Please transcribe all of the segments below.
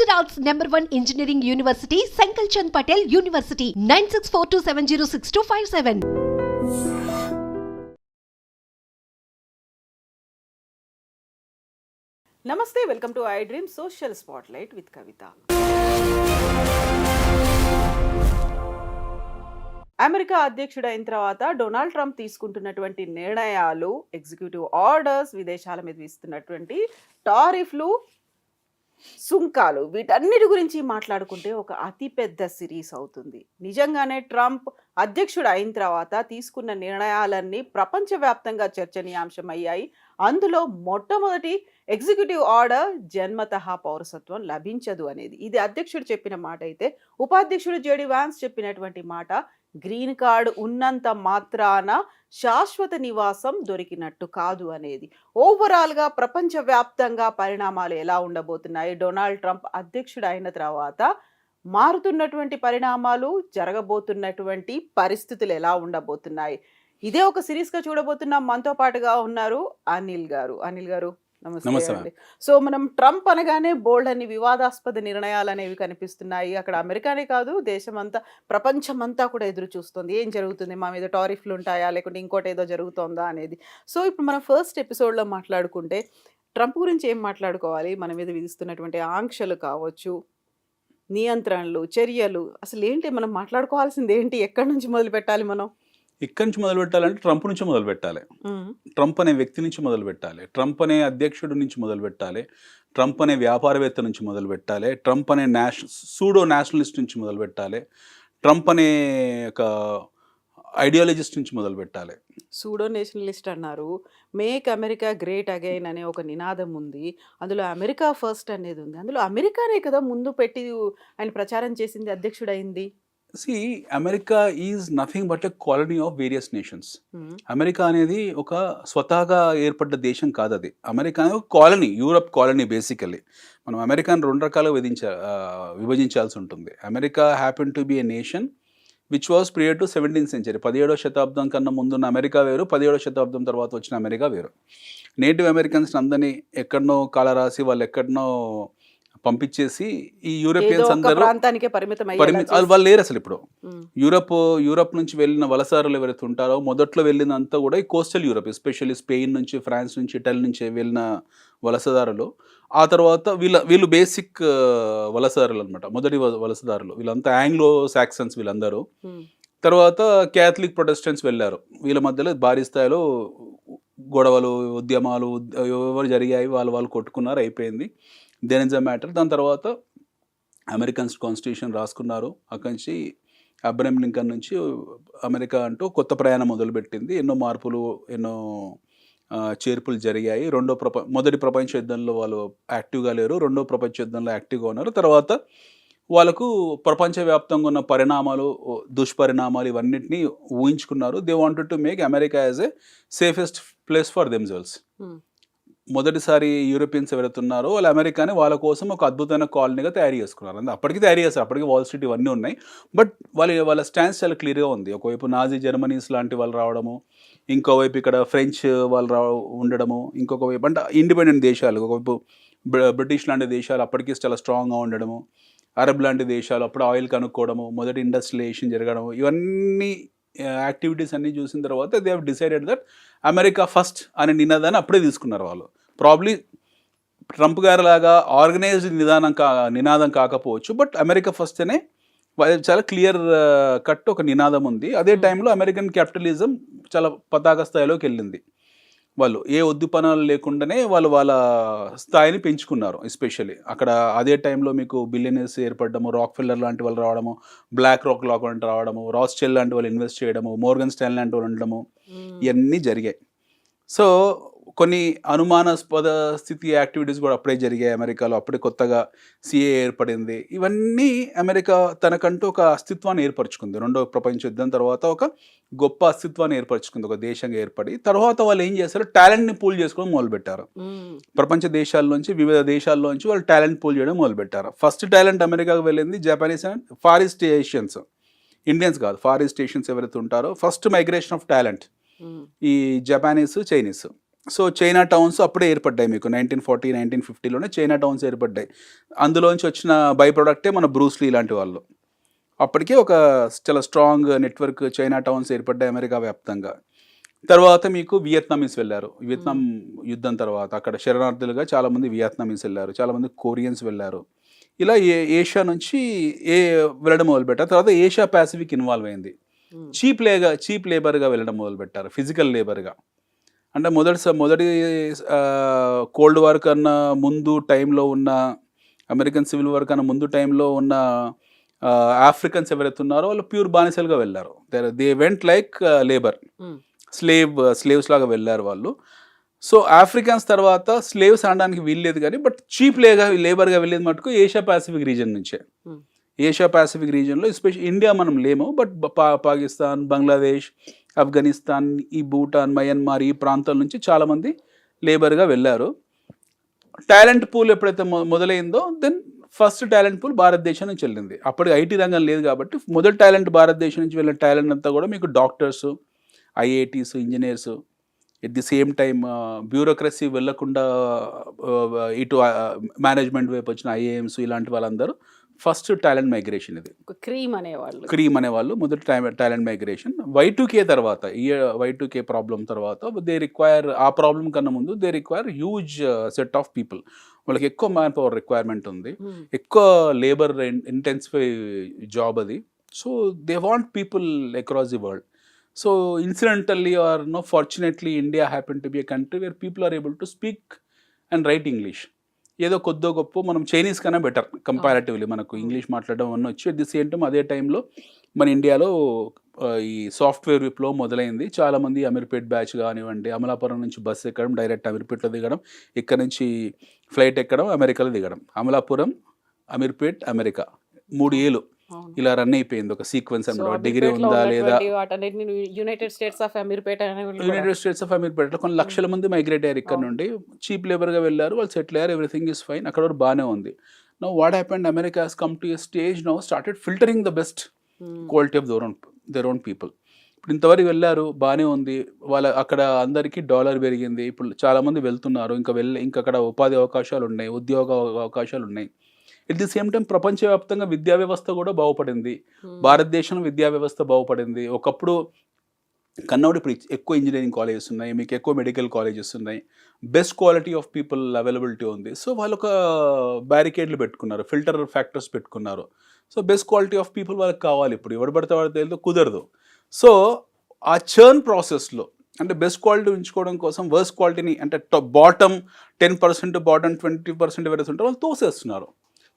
Gujarat's #1 engineering university, Sankal Chand Patel University, 9642706257. నమస్తే, welcome to I dream social spotlight with Kavitha. America అధ్యక్షుడైన తర్వాత Donald Trump తీసుకుంటున్నటువంటి నిర్ణయాలు, executive orders, విదేశాల మీద ఇస్తున్నటువంటి టారిఫ్లు, సుంకాలు, వీటన్నిటి గురించి మాట్లాడుకుంటే ఒక అతిపెద్ద సిరీస్ అవుతుంది. నిజంగానే ట్రంప్ అధ్యక్షుడు అయిన తర్వాత తీసుకున్న నిర్ణయాలన్నీ ప్రపంచవ్యాప్తంగా చర్చనీయాంశం అయ్యాయి. అందులో మొట్టమొదటి ఎగ్జిక్యూటివ్ ఆర్డర్ జన్మతః పౌరసత్వం లభించదు అనేది. ఇది అధ్యక్షుడు చెప్పిన మాట అయితే, ఉపాధ్యక్షుడు జేడీ వాన్స్ చెప్పినటువంటి మాట గ్రీన్ కార్డ్ ఉన్నంత మాత్రాన శాశ్వత నివాసం దొరికినట్టు కాదు అనేది. ఓవరాల్గా ప్రపంచవ్యాప్తంగా పరిణామాలు ఎలా ఉండబోతున్నాయి, డొనాల్డ్ ట్రంప్ అధ్యక్షుడు అయిన తర్వాత మారుతున్నటువంటి పరిణామాలు, జరగబోతున్నటువంటి పరిస్థితులు ఎలా ఉండబోతున్నాయి, ఇదే ఒక సిరీస్గా చూడబోతున్నాం. మనతో పాటుగా ఉన్నారు అనిల్ గారు. అనిల్ గారు నమస్తే అండి. సో మనం ట్రంప్ అనగానే బోల్డ్ అని వివాదాస్పద నిర్ణయాలు అనేవి కనిపిస్తున్నాయి. అక్కడ అమెరికానే కాదు, దేశమంతా, ప్రపంచమంతా కూడా ఎదురు చూస్తుంది. ఏం జరుగుతుంది, మా మీద టారిఫ్లు ఉంటాయా లేకుంటే ఇంకోటి ఏదో జరుగుతుందా అనేది. సో ఇప్పుడు మనం ఫస్ట్ ఎపిసోడ్లో మాట్లాడుకుంటే ట్రంప్ గురించి ఏం మాట్లాడుకోవాలి, మన మీద విధిస్తున్నటువంటి ఆంక్షలు కావచ్చు, నియంత్రణలు, చర్యలు, అసలు ఏంటి మనం మాట్లాడుకోవాల్సింది ఏంటి, ఎక్కడి నుంచి మొదలు పెట్టాలి మనం? ఇక్కడి నుంచి మొదలు పెట్టాలంటే ట్రంప్ నుంచి మొదలు పెట్టాలి. ట్రంప్ అనే వ్యక్తి నుంచి మొదలు పెట్టాలి. ట్రంప్ అనే అధ్యక్షుడి నుంచి మొదలు పెట్టాలి. ట్రంప్ అనే వ్యాపారవేత్త నుంచి మొదలు పెట్టాలి. ట్రంప్ అనే సూడో నేషనలిస్ట్ నుంచి మొదలు పెట్టాలి. ట్రంప్ అనే ఒక ఐడియాలజిస్ట్ నుంచి మొదలు పెట్టాలి. సూడో నేషనలిస్ట్ అన్నారు. మేక్ అమెరికా గ్రేట్ అగైన్ అనే ఒక నినాదం ఉంది. అందులో అమెరికా ఫస్ట్ అనేది ఉంది. అందులో అమెరికానే కదా ముందు పెట్టి ఆయన ప్రచారం చేసింది, అధ్యక్షుడైంది. See, America is nothing but a colony of various nations. America అనేది ఒక స్వతహాగా ఏర్పడ్డ దేశం కాదు. అది అమెరికా అనేది ఒక కాలనీ, యూరప్ కాలనీ బేసికల్లీ. మనం అమెరికాను రెండు రకాలుగా విభజించాల్సి ఉంటుంది. America happen to B a nation which was prior to 17th century. 17వ శతాబ్దం కన్నా ముందున్న అమెరికా వేరు, 17వ శతాబ్దం తర్వాత వచ్చిన అమెరికా వేరు. నేటివ్ అమెరికన్స్ అందరినీ ఎక్కడనో కాలరాసి వాళ్ళు ఎక్కడనో పంపించేసి ఈ యూరోపియన్స్ అందరూ వాళ్ళు లేరు అసలు. ఇప్పుడు యూరప్ నుంచి వెళ్ళిన వలసారులు ఎవరైతే ఉంటారో, మొదట్లో వెళ్ళినంతా కూడా ఈ కోస్టల్ యూరప్, ఎస్పెషల్లీ స్పెయిన్ నుంచి, ఫ్రాన్స్ నుంచి, ఇటలీ నుంచి వెళ్ళిన వలసదారులు. ఆ తర్వాత వీళ్ళు బేసిక్ వలసదారులు అనమాట, మొదటి వలసదారులు. వీళ్ళంతా ఆంగ్లో సాక్సన్స్ వీళ్ళందరూ. తర్వాత క్యాథలిక్ ప్రొటెస్టెంట్స్ వెళ్ళారు. వీళ్ళ మధ్యలో భారీ స్థాయిలో గొడవలు, ఉద్యమాలు ఎవరు జరిగాయి, వాళ్ళు కొట్టుకున్నారు, అయిపోయింది. Then is a matter. దాని తర్వాత అమెరికన్స్ కాన్స్టిట్యూషన్ రాసుకున్నారు. అక్కడి నుంచి అబ్రహం లింకన్ నుంచి అమెరికా అంటూ కొత్త ప్రయాణం మొదలుపెట్టింది. ఎన్నో మార్పులు, ఎన్నో చేర్పులు జరిగాయి. మొదటి ప్రపంచ యుద్ధంలో వాళ్ళు యాక్టివ్గా లేరు, రెండో ప్రపంచ యుద్ధంలో యాక్టివ్గా ఉన్నారు. తర్వాత వాళ్ళకు ప్రపంచవ్యాప్తంగా ఉన్న పరిణామాలు, దుష్పరిణామాలు ఇవన్నిటినీ ఊహించుకున్నారు. They wanted to make America as a safest place for themselves. మొదటిసారి యూరోపియన్స్ ఎవరైతే ఉన్నారో వాళ్ళు అమెరికాని వాళ్ళ కోసం ఒక అద్భుతమైన కాలనీగా తయారు చేసుకున్నారు. అప్పటికి తయారు చేస్తారు, అప్పటికి వాల్ స్ట్రీట్ ఇవన్నీ ఉన్నాయి. బట్ వాళ్ళ స్టాన్స్ చాలా క్లియర్గా ఉంది. ఒకవైపు నాజీ జర్మనీస్ లాంటి వాళ్ళు రావడము, ఇంకోవైపు ఇక్కడ ఫ్రెంచ్ వాళ్ళు ఉండడము, ఇంకొక వైపు అంటే ఇండిపెండెంట్ దేశాలు, ఒకవైపు బ్రిటిష్ లాంటి దేశాలు అప్పటికీ చాలా స్ట్రాంగ్గా ఉండడము, అరబ్ లాంటి దేశాలు అప్పుడు ఆయిల్ కనుక్కోవడము, మొదటి ఇండస్ట్రియలైజేషన్ జరగడము, ఇవన్నీ యాక్టివిటీస్ అన్నీ చూసిన తర్వాత they have decided that America first అనే నినాదాన్ని అప్పుడే తీసుకున్నారు వాళ్ళు. ప్రాబ్లీ ట్రంప్ గారి లాగా ఆర్గనైజ్డ్ నినాదం కాకపోవచ్చు, బట్ అమెరికా ఫస్ట్ అనే చాలా క్లియర్ కట్ ఒక నినాదం ఉంది. అదే టైంలో అమెరికన్ క్యాపిటలిజం చాలా పతాక స్థాయిలోకి వెళ్ళింది. వాళ్ళు ఏ ఉద్దిపనాలు లేకుండానే వాళ్ళ స్థాయిని పెంచుకున్నారు. ఎస్పెషల్లీ అక్కడ అదే టైంలో మీకు బిలియనర్స్ ఏర్పడము, రాక్ ఫెల్లర్ లాంటి వాళ్ళు రావడము, బ్లాక్ రాక్ లాంటి రావడము, రాస్చెల్ లాంటి వాళ్ళు ఇన్వెస్ట్ చేయడము, మోర్గన్ స్టాన్లీ లాంటి వాళ్ళు ఉండడము, ఇవన్నీ జరిగాయి. సో కొన్ని అనుమానాస్పద స్థితి యాక్టివిటీస్ కూడా అప్పుడే జరిగాయి అమెరికాలో. అప్పుడే కొత్తగా సిఏ ఏర్పడింది. ఇవన్నీ అమెరికా తనకంటూ ఒక అస్తిత్వాన్ని ఏర్పరచుకుంది. రెండో ప్రపంచ యుద్ధం తర్వాత ఒక గొప్ప అస్తిత్వాన్ని ఏర్పరచుకుంది, ఒక దేశంగా ఏర్పడి. తర్వాత వాళ్ళు ఏం చేస్తారు, టాలెంట్ని పూల్ చేసుకోవడం మొదలుపెట్టారు. ప్రపంచ దేశాల్లోంచి, వివిధ దేశాల్లోంచి వాళ్ళు టాలెంట్ పూల్ చేయడం మొదలుపెట్టారు. ఫస్ట్ టాలెంట్ అమెరికాకు వెళ్ళింది Japanese and far east Asians. Indians కాదు, ఫార్ ఈస్ట్ ఏషియన్స్ ఎవరైతే ఉంటారో ఫస్ట్ మైగ్రేషన్ ఆఫ్ టాలెంట్ ఈ Japanese, Chinese. So China towns అప్పుడే ఏర్పడ్డాయి మీకు 1940, 1950లోనే చైనా టౌన్స్ ఏర్పడ్డాయి. అందులోంచి వచ్చిన బై ప్రొడక్టే మన బ్రూస్లీ లాంటి వాళ్ళు. అప్పటికే ఒక చాలా స్ట్రాంగ్ నెట్వర్క్ చైనా టౌన్స్ ఏర్పడ్డాయి అమెరికా వ్యాప్తంగా. తర్వాత మీకు వియత్నామీస్ వెళ్ళారు. వియత్నాం యుద్ధం తర్వాత అక్కడ శరణార్థులుగా చాలామంది వియత్నామీస్ వెళ్ళారు, చాలామంది కొరియన్స్ వెళ్ళారు. ఇలా ఏషియా నుంచి వెళ్ళడం మొదలుపెట్టారు. తర్వాత ఏషియా ప్యాసిఫిక్ ఇన్వాల్వ్ అయింది. చీప్ లేబర్గా వెళ్ళడం మొదలుపెట్టారు, ఫిజికల్ లేబర్గా. అంటే మొదటి కోల్డ్ వార్ కన్నా ముందు టైంలో ఉన్న, అమెరికన్ సివిల్ వార్ కన్నా ముందు టైంలో ఉన్న ఆఫ్రికన్స్ ఎవరైతే ఉన్నారో వాళ్ళు ప్యూర్ బానిసలుగా వెళ్ళారు. They went like labour, slaves లాగా వెళ్ళారు వాళ్ళు. సో ఆఫ్రికన్స్ తర్వాత స్లేవ్స్ అనడానికి వీల్లేదు కానీ బట్ చీప్ లేబర్గా వెళ్ళేది మటుకు ఏషియా పాసిఫిక్ రీజన్ నుంచే. ఏషియా పాసిఫిక్ రీజన్లో ఎస్పెషల్లీ ఇండియా మనం లేము, బట్ పాకిస్తాన్, బంగ్లాదేశ్, ఆఫ్ఘనిస్తాన్, ఈ భూటాన్, మయన్మార్ ఈ ప్రాంతాల నుంచి చాలామంది లేబర్గా వెళ్ళారు. టాలెంట్ పూల్ ఎప్పుడైతే మొదలైందో దెన్ ఫస్ట్ టాలెంట్ పూల్ భారతదేశం నుంచి వెళ్ళింది. అప్పటికి ఐటీ రంగం లేదు కాబట్టి మొదటి టాలెంట్ భారతదేశం నుంచి వెళ్ళిన టాలెంట్ అంతా కూడా మీకు doctors, IITs, engineers, at the same time bureaucracy వెళ్ళకుండా ఇటు మేనేజ్మెంట్ వైపు వచ్చిన ఐఏఎంస్ ఇలాంటి వాళ్ళందరూ ఫస్ట్ టాలెంట్ మైగ్రేషన్. ఇది క్రీమ్ అనేవాళ్ళు మొదటి టాలెంట్ మైగ్రేషన్. Y2K తర్వాత, Y2K ప్రాబ్లం తర్వాత దే రిక్వైర్, ఆ ప్రాబ్లం కన్నా ముందు they require huge set of people. వాళ్ళకి ఎక్కువ మ్యాన్ పవర్ రిక్వైర్మెంట్ ఉంది, ఎక్కువ లేబర్ ఇంటెన్సిఫై జాబ్ అది. So they want people across the world. So incidentally or no fortunately India happened to be a country where people are able to speak and write English. ఏదో కొద్దో గొప్ప మనం Chinese కన్నా better comparatively మనకు English మాట్లాడడం అన్నీ వచ్చి. At the same time అదే టైంలో మన ఇండియాలో ఈ సాఫ్ట్వేర్ విప్లవం మొదలైంది. చాలామంది అమీర్పేట్ బ్యాచ్ కానివ్వండి, అమలాపురం నుంచి బస్సు ఎక్కడం, డైరెక్ట్ అమీర్పేట్లో దిగడం, ఇక్కడ నుంచి ఫ్లైట్ ఎక్కడం, అమెరికాలో దిగడం. అమలాపురం, అమీర్పేట్, అమెరికా 3 ఏళ్ళు ఇలా రన్ అయిపోయింది ఒక సీక్వెన్స్ అన్నమాట. డిగ్రీ ఉందా లేదా, యునైటెడ్ స్టేట్స్ ఆఫ్ అమీర్పేటలో కొన్ని లక్షల మంది మైగ్రేట్ అయ్యారు ఇక్కడ నుండి. చీప్ లేబర్గా వెళ్ళారు, వాళ్ళు సెటిల్ అయ్యారు, ఎవ్రీథింగ్ ఈస్ ఫైన్, అక్కడ వరకు బాగానే ఉంది. Now what happened, America has come to a stage now started filtering the best quality of their own people. ఇప్పుడు ఇంతవరకు వెళ్ళారు, బాగానే ఉంది, వాళ్ళ అక్కడ అందరికీ డాలర్ పెరిగింది, ఇప్పుడు చాలామంది వెళ్తున్నారు, ఇంకా అక్కడ ఉపాధి అవకాశాలు ఉన్నాయి, ఉద్యోగ అవకాశాలు ఉన్నాయి. ఎట్ ది సేమ్ టైం ప్రపంచవ్యాప్తంగా విద్యా వ్యవస్థ కూడా బాగుపడింది, భారతదేశంలో విద్యా వ్యవస్థ బాగుపడింది. ఒకప్పుడు కన్నౌడ్, ఇప్పుడు ఎక్కువ ఇంజనీరింగ్ కాలేజెస్ ఉన్నాయి, మీకు ఎక్కువ మెడికల్ కాలేజెస్ ఉన్నాయి, best quality of people availability ఉంది. సో వాళ్ళు ఒక బ్యారికేడ్లు పెట్టుకున్నారు, ఫిల్టర్ ఫ్యాక్టర్స్ పెట్టుకున్నారు. So best quality of people వాళ్ళకి కావాలి, ఇప్పుడు ఎవరు పడితే వాడితే వెళ్తే కుదరదు. సో ఆ చర్న్ ప్రాసెస్లో అంటే బెస్ట్ క్వాలిటీ ఉంచుకోవడం కోసం వర్స్ట్ క్వాలిటీని, అంటే బాటమ్ 10%, బాటమ్ 20% ఎవరైతే ఉంటారో వాళ్ళు తోసేస్తున్నారు.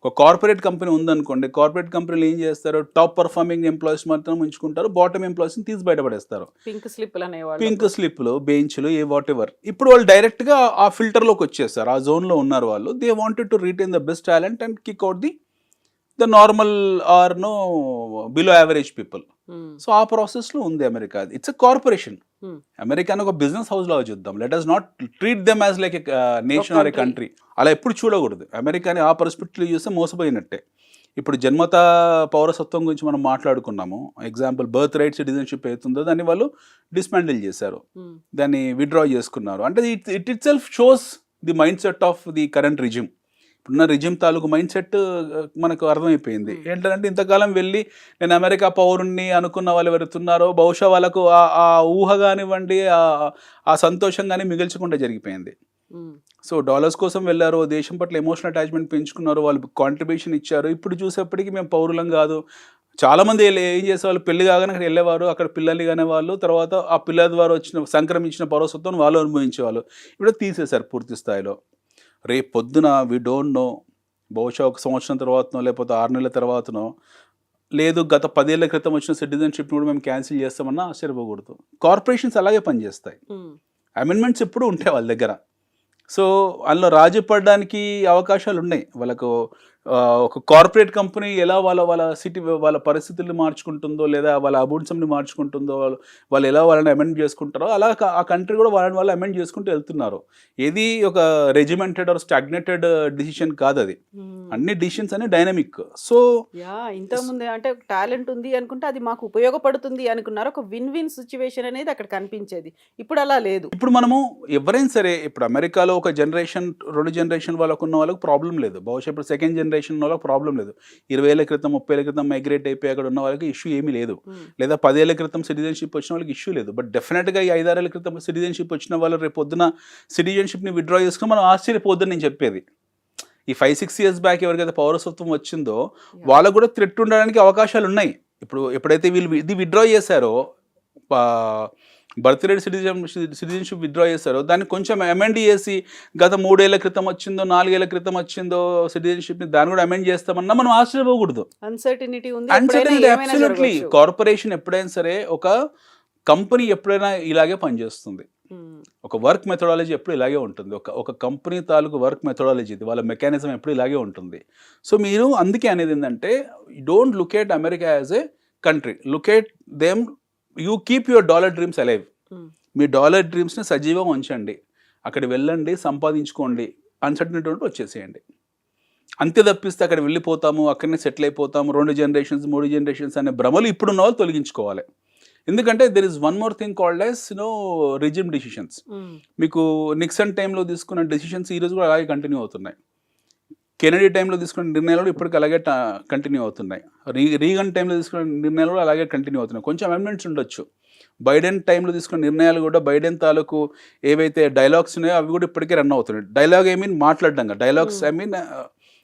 ఒక కార్పొరేట్ కంపెనీ ఉందనుకోండి, కార్పొరేట్ కంపెనీలు ఏం చేస్తారు, టాప్ పర్ఫార్మింగ్ ఎంప్లాయీస్ మాత్రం ఉంచుకుంటారు, బాటమ్ ఎంప్లాయీస్ని తీసి బయటపడేస్తారు. పింక్ స్లిప్లు, బెంచ్లు, వాట్ ఎవర్. ఇప్పుడు వాళ్ళు డైరెక్ట్గా ఆ ఫిల్టర్లోకి వచ్చేస్తారు, ఆ జోన్లో ఉన్నారు వాళ్ళు. They wanted to retain the best talent and kick out the normal or no below average people. So ఆ ప్రాసెస్లో ఉంది అమెరికా. It's a corporation. అమెరికాని ఒక బిజినెస్ హౌస్ లాగా చూద్దాం. Let us not treat them as like a nation or a country. అలా ఎప్పుడు చూడకూడదు. అమెరికాని ఆ పర్స్పెక్టివ్ చూస్తే మోసపోయినట్టే. ఇప్పుడు జన్మత పౌరసత్వం గురించి మనం మాట్లాడుకున్నాము. ఎగ్జాంపుల్ బర్త్ రైట్ సిటిజన్షిప్ అవుతుందో దాన్ని వాళ్ళు డిస్మాండిల్ చేశారు, దాన్ని విత్డ్రా చేసుకున్నారు. అంటే it it self shows the mind set of the current regime. ఇప్పుడున్న రిజిమ్ తాలూకు మైండ్ సెట్ మనకు అర్థమైపోయింది. ఏంటంటే ఇంతకాలం వెళ్ళి నేను అమెరికా పౌరుణ్ణి అనుకున్న వాళ్ళు ఎవరుతున్నారో బహుశా వాళ్ళకు ఆ ఊహ కానివ్వండి, ఆ సంతోషం కానీ మిగిల్చకుండా జరిగిపోయింది. సో డాలర్స్ కోసం వెళ్ళారు, దేశం పట్ల ఎమోషనల్ అటాచ్మెంట్ పెంచుకున్నారు, వాళ్ళు కాంట్రిబ్యూషన్ ఇచ్చారు. ఇప్పుడు చూసేప్పటికీ మేము పౌరులం కాదు. చాలామంది ఏం చేసేవాళ్ళు, పెళ్లి కాగానే అక్కడ వెళ్ళేవారు, అక్కడ పిల్లల్ని కానేవాళ్ళు, తర్వాత ఆ పిల్లల ద్వారా సంక్రమించిన పౌరసత్వం వాళ్ళు అనుభవించేవాళ్ళు. ఇప్పుడు తీసేశారు పూర్తి స్థాయిలో. రేపు పొద్దున వీ డోంట్ నో, బహుశా 1 సంవత్సరం తర్వాతనో లేకపోతే 6 నెలల తర్వాతనో, లేదు గత 10 ఏళ్ల క్రితం వచ్చిన సిటిజన్షిప్ కూడా మేము క్యాన్సిల్ చేస్తామన్నా ఆశ్చర్యపోకూడదు. కార్పొరేషన్స్ అలాగే పనిచేస్తాయి, అమెండ్మెంట్స్ ఎప్పుడు ఉంటాయి వాళ్ళ దగ్గర. సో అందులో రాజీ పడడానికి అవకాశాలు ఉన్నాయి. వాళ్ళకు ఒక కార్పొరేట్ కంపెనీ ఎలా వాళ్ళ సిటీ వాళ్ళ పరిస్థితుల్ని మార్చుకుంటుందో, లేదా వాళ్ళ అబౌట్స్ని మార్చుకుంటుందో, వాళ్ళు ఎలా వాళ్ళని అమెండ్ చేసుకుంటారో, అలా ఆ కంట్రీ కూడా వాళ్ళని వాళ్ళు అమెండ్ చేసుకుంటూ వెళ్తున్నారు. ఏది ఒక రెజిమెంటెడ్ ఆర్ స్టాగ్నేటెడ్ డిసిషన్ కాదు అది. అన్ని డిసిషన్స్ అన్ని డైనమిక్. సో ఇంతకుముందే అంటే టాలెంట్ ఉంది అనుకుంటే అది మాకు ఉపయోగపడుతుంది అనుకున్నారు, ఒక విన్ విన్ సిచ్యువేషన్ అనేది అక్కడ కనిపించేది. ఇప్పుడు అలా లేదు. ఇప్పుడు మనము ఎవరైనా సరే, ఇప్పుడు అమెరికాలో ఒక జనరేషన్ 2 జనరేషన్ వాళ్ళకు ఉన్న వాళ్ళకి ప్రాబ్లం లేదు. బహుశా ఇప్పుడు సెకండ్ జనరేషన్ వాళ్ళకి ప్రాబ్లం లేదు. 20 ఏళ్ల క్రితం 30 ఏళ్ల క్రితం మైగ్రేట్ అయిపోయి అక్కడ ఉన్న వాళ్ళకి ఇష్యూ ఏమీ లేదు. లేదా 10 ఏళ్ల క్రితం సిటిజన్షిప్ వచ్చిన వాళ్ళకి ఇష్యూ లేదు. బట్ డెఫినెట్గా ఈ 5-6 ఏళ్ల క్రితం సిటిజన్షిప్ వచ్చిన వాళ్ళు రేపు పొద్దున సిటిజన్షిప్ని విత్డ్రా చేసుకుని మనం ఆశ్చర్యపోద్దని నేను చెప్పేది. ఈ 5-6 ఇయర్స్ బ్యాక్ ఎవరికైతే పౌరసత్వం వచ్చిందో వాళ్ళకు కూడా థ్రెట్ ఉండడానికి అవకాశాలు ఉన్నాయి. ఇప్పుడు ఎప్పుడైతే వీళ్ళు ఇది విత్డ్రా చేశారో, బర్త్ రేట్ సిటిజన్షిప్ విత్డ్రా చేశారో, దాన్ని కొంచెం అమెండ్ చేసి గత 3 ఏళ్ల క్రితం వచ్చిందో 4 ఏళ్ల క్రితం వచ్చిందో సిటిజన్షిప్ని దాన్ని కూడా అమెండ్ చేస్తామన్నా మనం ఆశ్చర్యపోకూడదు. అన్సర్టినిటీ ఉంది. అబ్సల్యూట్లీ. కార్పొరేషన్ ఎప్పుడైనా సరే, ఒక కంపెనీ ఎప్పుడైనా ఇలాగే పనిచేస్తుంది. ఒక వర్క్ మెథడాలజీ ఎప్పుడు ఇలాగే ఉంటుంది. ఒక కంపెనీ తాలూకు వర్క్ మెథడాలజీ ఇది, వాళ్ళ మెకానిజం ఎప్పుడు ఇలాగే ఉంటుంది. సో మీరు అందుకే అనేది ఏంటంటే, don't look at America as a country, look at them, you keep your dollar dreams alive. మీ డాలర్ డ్రీమ్స్ని సజీవంగా ఉంచండి, అక్కడ వెళ్ళండి, సంపాదించుకోండి, అన్సర్టనిటీ ఉంటే వచ్చేసేయండి. అంతే తప్పిస్తే అక్కడ వెళ్ళిపోతాము, అక్కడనే సెటిల్ అయిపోతాము, 2 జనరేషన్స్ 3 జనరేషన్స్ అనే భ్రమలు ఇప్పుడున్న వాళ్ళు తొలగించుకోవాలి. ఎందుకంటే there is one more thing called as regime decisions. మీకు నిక్సన్ టైంలో తీసుకున్న డిసిషన్స్ ఈ రోజు కూడా అలాగే కంటిన్యూ అవుతున్నాయి. కెనడీ టైంలో తీసుకున్న నిర్ణయాలు కూడా ఇప్పటికి అలాగే కంటిన్యూ అవుతున్నాయి. రీగన్ టైంలో తీసుకున్న నిర్ణయాలు కూడా అలాగే కంటిన్యూ అవుతున్నాయి. కొంచెం అమెండ్మెంట్స్ ఉండొచ్చు. బైడెన్ టైంలో తీసుకున్న నిర్ణయాలు కూడా, బైడెన్ తాలూకు ఏవైతే డైలాగ్స్ ఉన్నాయో అవి కూడా ఇప్పటికే రన్ అవుతున్నాయి. డైలాగ్ ఐ మీన్ మాట్లాడడంగా, డైలాగ్స్ ఐ మీన్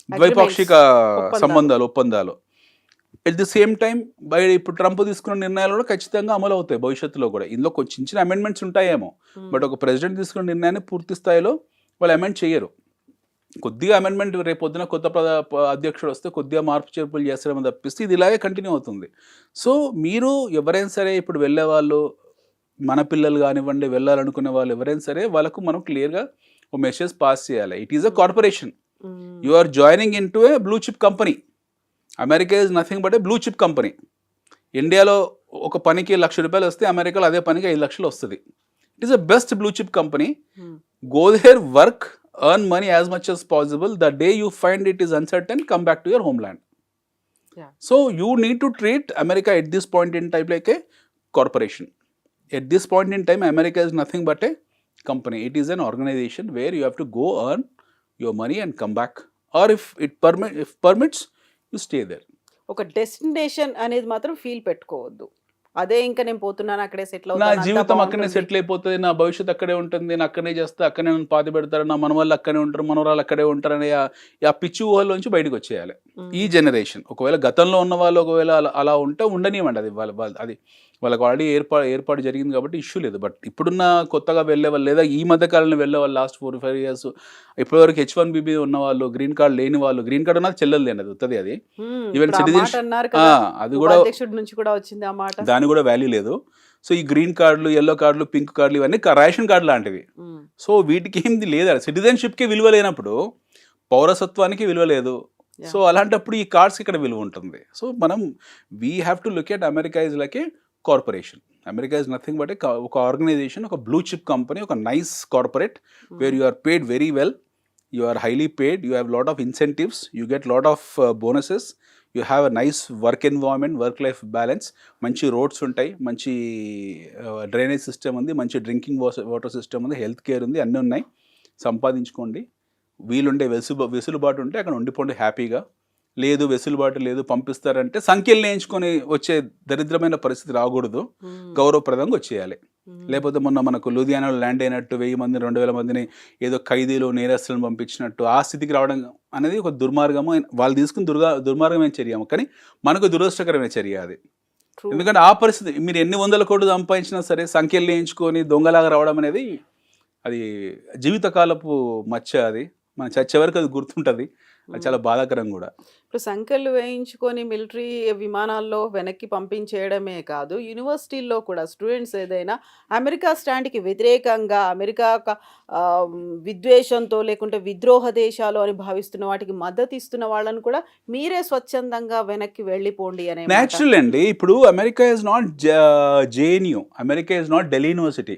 ద్వైపాక్షిక సంబంధాలు, ఒప్పందాలు. ఎట్ ది సేమ్ టైం ఇప్పుడు ట్రంప్ తీసుకున్న నిర్ణయాలు కూడా ఖచ్చితంగా అమలు అవుతాయి భవిష్యత్తులో కూడా. ఇందులో కొంచెం చిన్న అమెండ్మెంట్స్ ఉంటాయేమో, బట్ ఒక ప్రెసిడెంట్ తీసుకున్న నిర్ణయాన్ని పూర్తి స్థాయిలో వాళ్ళు అమెండ్ చేయరు. కొద్దిగా అమెండ్మెంట్, రేపు పొద్దున కొత్త అధ్యక్షుడు వస్తే కొద్దిగా మార్పు చేర్పులు చేస్తారేమో తప్పిస్తే ఇది ఇలాగే కంటిన్యూ అవుతుంది. సో మీరు ఎవరైనా సరే ఇప్పుడు వెళ్ళే వాళ్ళు, మన పిల్లలు కానివ్వండి, వెళ్ళాలనుకునే వాళ్ళు ఎవరైనా సరే, వాళ్ళకు మనం క్లియర్గా ఒక మెసేజ్ పాస్ చేయాలి. It is a corporation. You are joining into a blue chip company. America is nothing but a blue chip company. ఇండియాలో ఒక పనికి ₹1,00,000 వస్తే అమెరికాలో అదే పనికి 5 లక్షలు వస్తుంది. It is a best blue chip company. Go there, work, earn money as much as possible. The day you find it is uncertain, come back to your homeland. Yeah. So you need to treat America at this point in time like a corporation. At this point in time, America is nothing but a company. It is an organization where you have to go earn your money and come back. Or if permits, you stay there. ఒక destination అనేది మాత్రం feel పెట్టుకోవద్దు. అదే ఇంకా నేను పోతున్నాను, అక్కడే settle నా అవుతాను, జీవితం అక్కడనే సెటిల్ అయిపోతుంది, నా భవిష్యత్తు అక్కడే ఉంటుంది, నేను అక్కడనే చేస్తా, అక్కడనే నన్ను పాతి పెడతారు, నా మనవాళ్ళు అక్కడే ఉంటారు, మనవరాలు అక్కడే ఉంటారు అనే ఆ పిచ్చి ఊహల్లోంచి బయటకు వచ్చేయాలి ఈ జనరేషన్. ఒకవేళ గతంలో ఉన్న వాళ్ళు ఒకవేళ అలా ఉంటే ఉండనివ్వండి, అది అది వాళ్ళకి ఆల్రెడీ ఏర్పాటు జరిగింది కాబట్టి ఇష్యూ లేదు. బట్ ఇప్పుడున్న కొత్తగా వెళ్ళే వాళ్ళు, లేదా ఈ మధ్య కాలంలో వెళ్ళే వాళ్ళు, లాస్ట్ 4-5 ఇయర్స్ ఇప్పటివరకు H1B ఉన్న వాళ్ళు, గ్రీన్ కార్డ్ లేని వాళ్ళు, గ్రీన్ కార్డ్ ఉన్నది చెల్లెలు అది వస్తుంది. అది ఈవెన్ సిటిజన్షిప్ అది కూడా నుంచి కూడా వచ్చింది ఆ మాట, దాని కూడా వాల్యూ లేదు. సో ఈ గ్రీన్ కార్డులు, ఎల్లో కార్డులు, పింక్ కార్డులు ఇవన్నీ రేషన్ కార్డు లాంటివి. సో వీటికి ఏంది లేదా, సిటిజన్షిప్కి విలువ లేనప్పుడు పౌరసత్వానికి విలువ లేదు. సో అలాంటప్పుడు ఈ కార్డ్స్కి ఇక్కడ విలువ ఉంటుంది. సో మనం we have to look at America is like a corporation. America is nothing but ఒక ఆర్గనైజేషన్, ఒక బ్లూ చిప్ కంపెనీ, ఒక nice corporate where you are paid very well, you are highly paid, you have lot of incentives, you get lot of bonuses, you have a nice work environment, work life balance, మంచి roads ఉంటాయి, మంచి drainage system ఉంది, మంచి drinking water system ఉంది, health care ఉంది, అన్నీ ఉన్నాయి. సంపాదించుకోండి. వీలుండే వెసులుబాటు ఉంటే అక్కడ ఉండిపోండి హ్యాపీగా. లేదు వెసులుబాటు లేదు, పంపిస్తారంటే సంఖ్యలు నేర్చుకొని వచ్చే దరిద్రమైన పరిస్థితి రాకూడదు, గౌరవప్రదంగా వచ్చేయాలి. లేకపోతే మొన్న మనకు లూధియానాలో ల్యాండ్ అయినట్టు 1000 మంది 2000 మందిని ఏదో ఖైదీలు, నేరస్తులను పంపించినట్టు ఆ స్థితికి రావడం అనేది ఒక దుర్మార్గము. వాళ్ళు తీసుకుని దుర్మార్గమైన చర్య, కానీ మనకు దురదృష్టకరమైన చర్య అది. ఎందుకంటే ఆ పరిస్థితి, మీరు ఎన్ని 100 కోట్లు సంపాదించినా సరే సంఖ్యలు నేర్చుకొని దొంగలాగా రావడం అనేది అది జీవితకాలపు మచ్చ. అది మన చచ్చే వరకు అది గుర్తుంటుంది. అది చాలా బాధాకరం కూడా. ఇప్పుడు సంఖ్యలు వేయించుకొని మిలిటరీ విమానాల్లో వెనక్కి పంపించేయడమే కాదు, యూనివర్సిటీల్లో కూడా స్టూడెంట్స్ ఏదైనా అమెరికా స్టాండ్కి వ్యతిరేకంగా అమెరికా విద్వేషంతో లేకుంటే విద్రోహ దేశాలు అని భావిస్తున్న వాటికి మద్దతు ఇస్తున్న వాళ్ళని కూడా మీరే స్వచ్ఛందంగా వెనక్కి వెళ్ళిపోండి అనే మాట. న్యాచురల్ అండి. ఇప్పుడు America is not JNU, America is not Delhi university,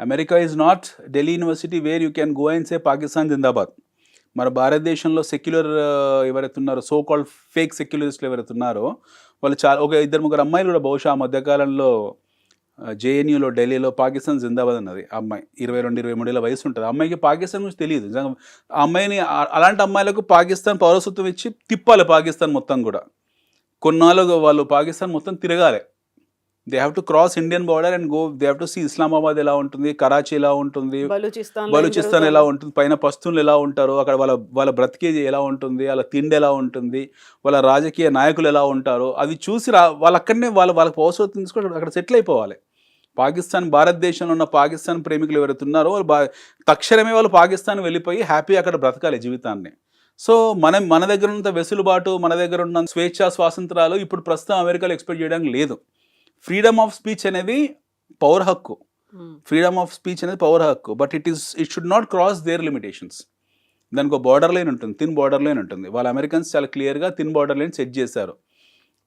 America is not Delhi university where you can go and say Pakistan జిందాబాద్. మన భారతదేశంలో సెక్యులర్ ఎవరైతే ఉన్నారో, సో కాల్డ్ ఫేక్ సెక్యులరిస్టులు ఎవరైతే ఉన్నారో వాళ్ళు చాలా, ఒక 2-3 అమ్మాయిలు కూడా బహుశా ఆ మధ్యకాలంలో జేఎన్యూలో ఢిల్లీలో పాకిస్తాన్ జిందాబాద్ అన్నది. ఆ అమ్మాయి 22-23 ఏళ్ళ వయసు ఉంటుంది. ఆ అమ్మాయికి పాకిస్తాన్ గురించి తెలియదు. నిజంగా ఆ అమ్మాయిని, అలాంటి అమ్మాయిలకు పాకిస్తాన్ పౌరసత్వం ఇచ్చి తిప్పాలి పాకిస్తాన్ మొత్తం కూడా. కొన్నాళ్ళు వాళ్ళు పాకిస్తాన్ మొత్తం తిరగాలి. They have to cross Indian border and go, they have to see Islamabad ఎలా ఉంటుంది, కరాచీ ఎలా ఉంటుంది, బలూచిస్తాన్ ఎలా ఉంటుంది, పైన పస్తులు ఎలా ఉంటారు, అక్కడ వాళ్ళ బ్రతికేది ఎలా ఉంటుంది, వాళ్ళ తిండి ఎలా ఉంటుంది, వాళ్ళ రాజకీయ నాయకులు ఎలా ఉంటారో అది చూసి వాళ్ళు అక్కడనే వాళ్ళ పౌరసత్వం తీసుకొని అక్కడ సెటిల్ అయిపోవాలి. పాకిస్తాన్, భారతదేశంలో ఉన్న పాకిస్తాన్ ప్రేమికులు ఎవరైతే ఉన్నారో వాళ్ళు తక్షణమే వాళ్ళు పాకిస్తాన్ వెళ్ళిపోయి హ్యాపీ అక్కడ బ్రతకాలి జీవితాన్ని. సో మన దగ్గర ఉన్నంత వెసులుబాటు, మన దగ్గర ఉన్న స్వేచ్ఛా స్వాతంత్రాలు ఇప్పుడు ప్రస్తుతం అమెరికాలో ఎక్స్పెక్ట్ చేయడానికి లేదు. ఫ్రీడమ్ ఆఫ్ స్పీచ్ అనేది పౌర హక్కు, ఫ్రీడమ్ ఆఫ్ స్పీచ్ అనేది పౌర హక్కు, but it should not cross their limitations. దానికి ఒక బార్డర్ లైన్ ఉంటుంది, థిన్ బార్డర్ లైన్ ఉంటుంది. వాళ్ళ అమెరికన్స్ చాలా క్లియర్గా థిన్ బార్డర్ లైన్ సెట్ చేశారు.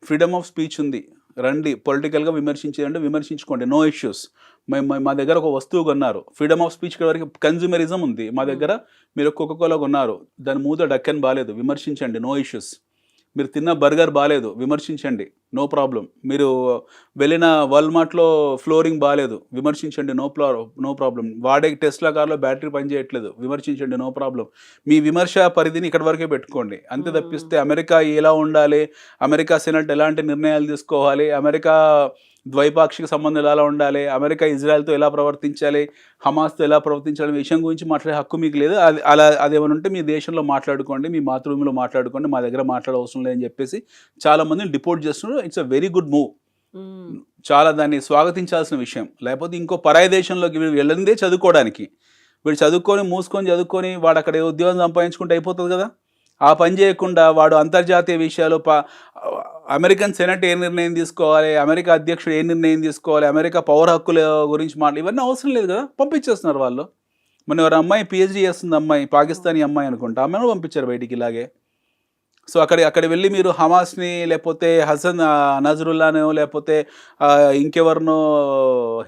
ఫ్రీడమ్ ఆఫ్ స్పీచ్ ఉంది, రండి పొలిటికల్గా విమర్శించేదంటే విమర్శించుకోండి, నో ఇష్యూస్. మా దగ్గర ఒక వస్తువు కొన్నారు, ఫ్రీడమ్ ఆఫ్ స్పీచ్ వరకు కన్జ్యూమరిజం ఉంది. మా దగ్గర మీరు కోకోకోలా కొన్నారు, దాని మూత డక్కన్ బాగాలేదు, విమర్శించండి, నో ఇష్యూస్. మీరు తిన్న బర్గర్ బాగాలేదు, విమర్శించండి, నో ప్రాబ్లం. మీరు వెళ్ళిన వాల్మార్ట్లో ఫ్లోరింగ్ బాగాలేదు, విమర్శించండి, నో ప్రాబ్లం. వాడే టెస్లా కార్లో బ్యాటరీ పనిచేయట్లేదు, విమర్శించండి, నో ప్రాబ్లం. మీ విమర్శ పరిధిని ఇక్కడ వరకే పెట్టుకోండి. అంతే తప్పిస్తే అమెరికా ఎలా ఉండాలి, అమెరికా సెనెట్ ఎలాంటి నిర్ణయాలు తీసుకోవాలి, అమెరికా ద్వైపాక్షిక సంబంధాలు ఎలా ఉండాలి, అమెరికా ఇజ్రాయెల్తో ఎలా ప్రవర్తించాలి, హమాస్తో ఎలా ప్రవర్తించాలి విషయం గురించి మాట్లాడే హక్కు మీకు లేదు. అదేమైనా ఉంటే మీ దేశంలో మాట్లాడుకోండి, మీ మాతృభూమిలో మాట్లాడుకోండి, మా దగ్గర మాట్లాడే అవసరం లేదని చెప్పేసి చాలామందిని డిపోర్ట్ చేస్తున్నారు. It's a very good move, చాలా దాన్ని స్వాగతించాల్సిన విషయం. లేకపోతే ఇంకో పరాయి దేశంలోకి వీళ్ళు వెళ్ళిందే చదువుకోవడానికి, వీడు చదువుకొని మూసుకొని వాడు అక్కడ ఉద్యోగం సంపాదించుకుంటే అయిపోతుంది కదా. ఆ పని చేయకుండా వాడు అంతర్జాతీయ విషయాలు, అమెరికన్ సెనెట్ ఏ నిర్ణయం తీసుకోవాలి, అమెరికా అధ్యక్షుడు ఏ నిర్ణయం తీసుకోవాలి, అమెరికా పౌర హక్కుల గురించి ఇవన్నీ అవసరం లేదు కదా, పంపించేస్తున్నారు వాళ్ళు. మన ఎవరు అమ్మాయి పిహెచ్డీ చేస్తుంది, అమ్మాయి పాకిస్తానీ అమ్మాయి అనుకుంటా, ఆమెను పంపించారు బయటికి ఇలాగే. సో అక్కడ వెళ్ళి మీరు హమాస్ని లేకపోతే హసన్ నజరుల్లానో లేకపోతే ఇంకెవరినో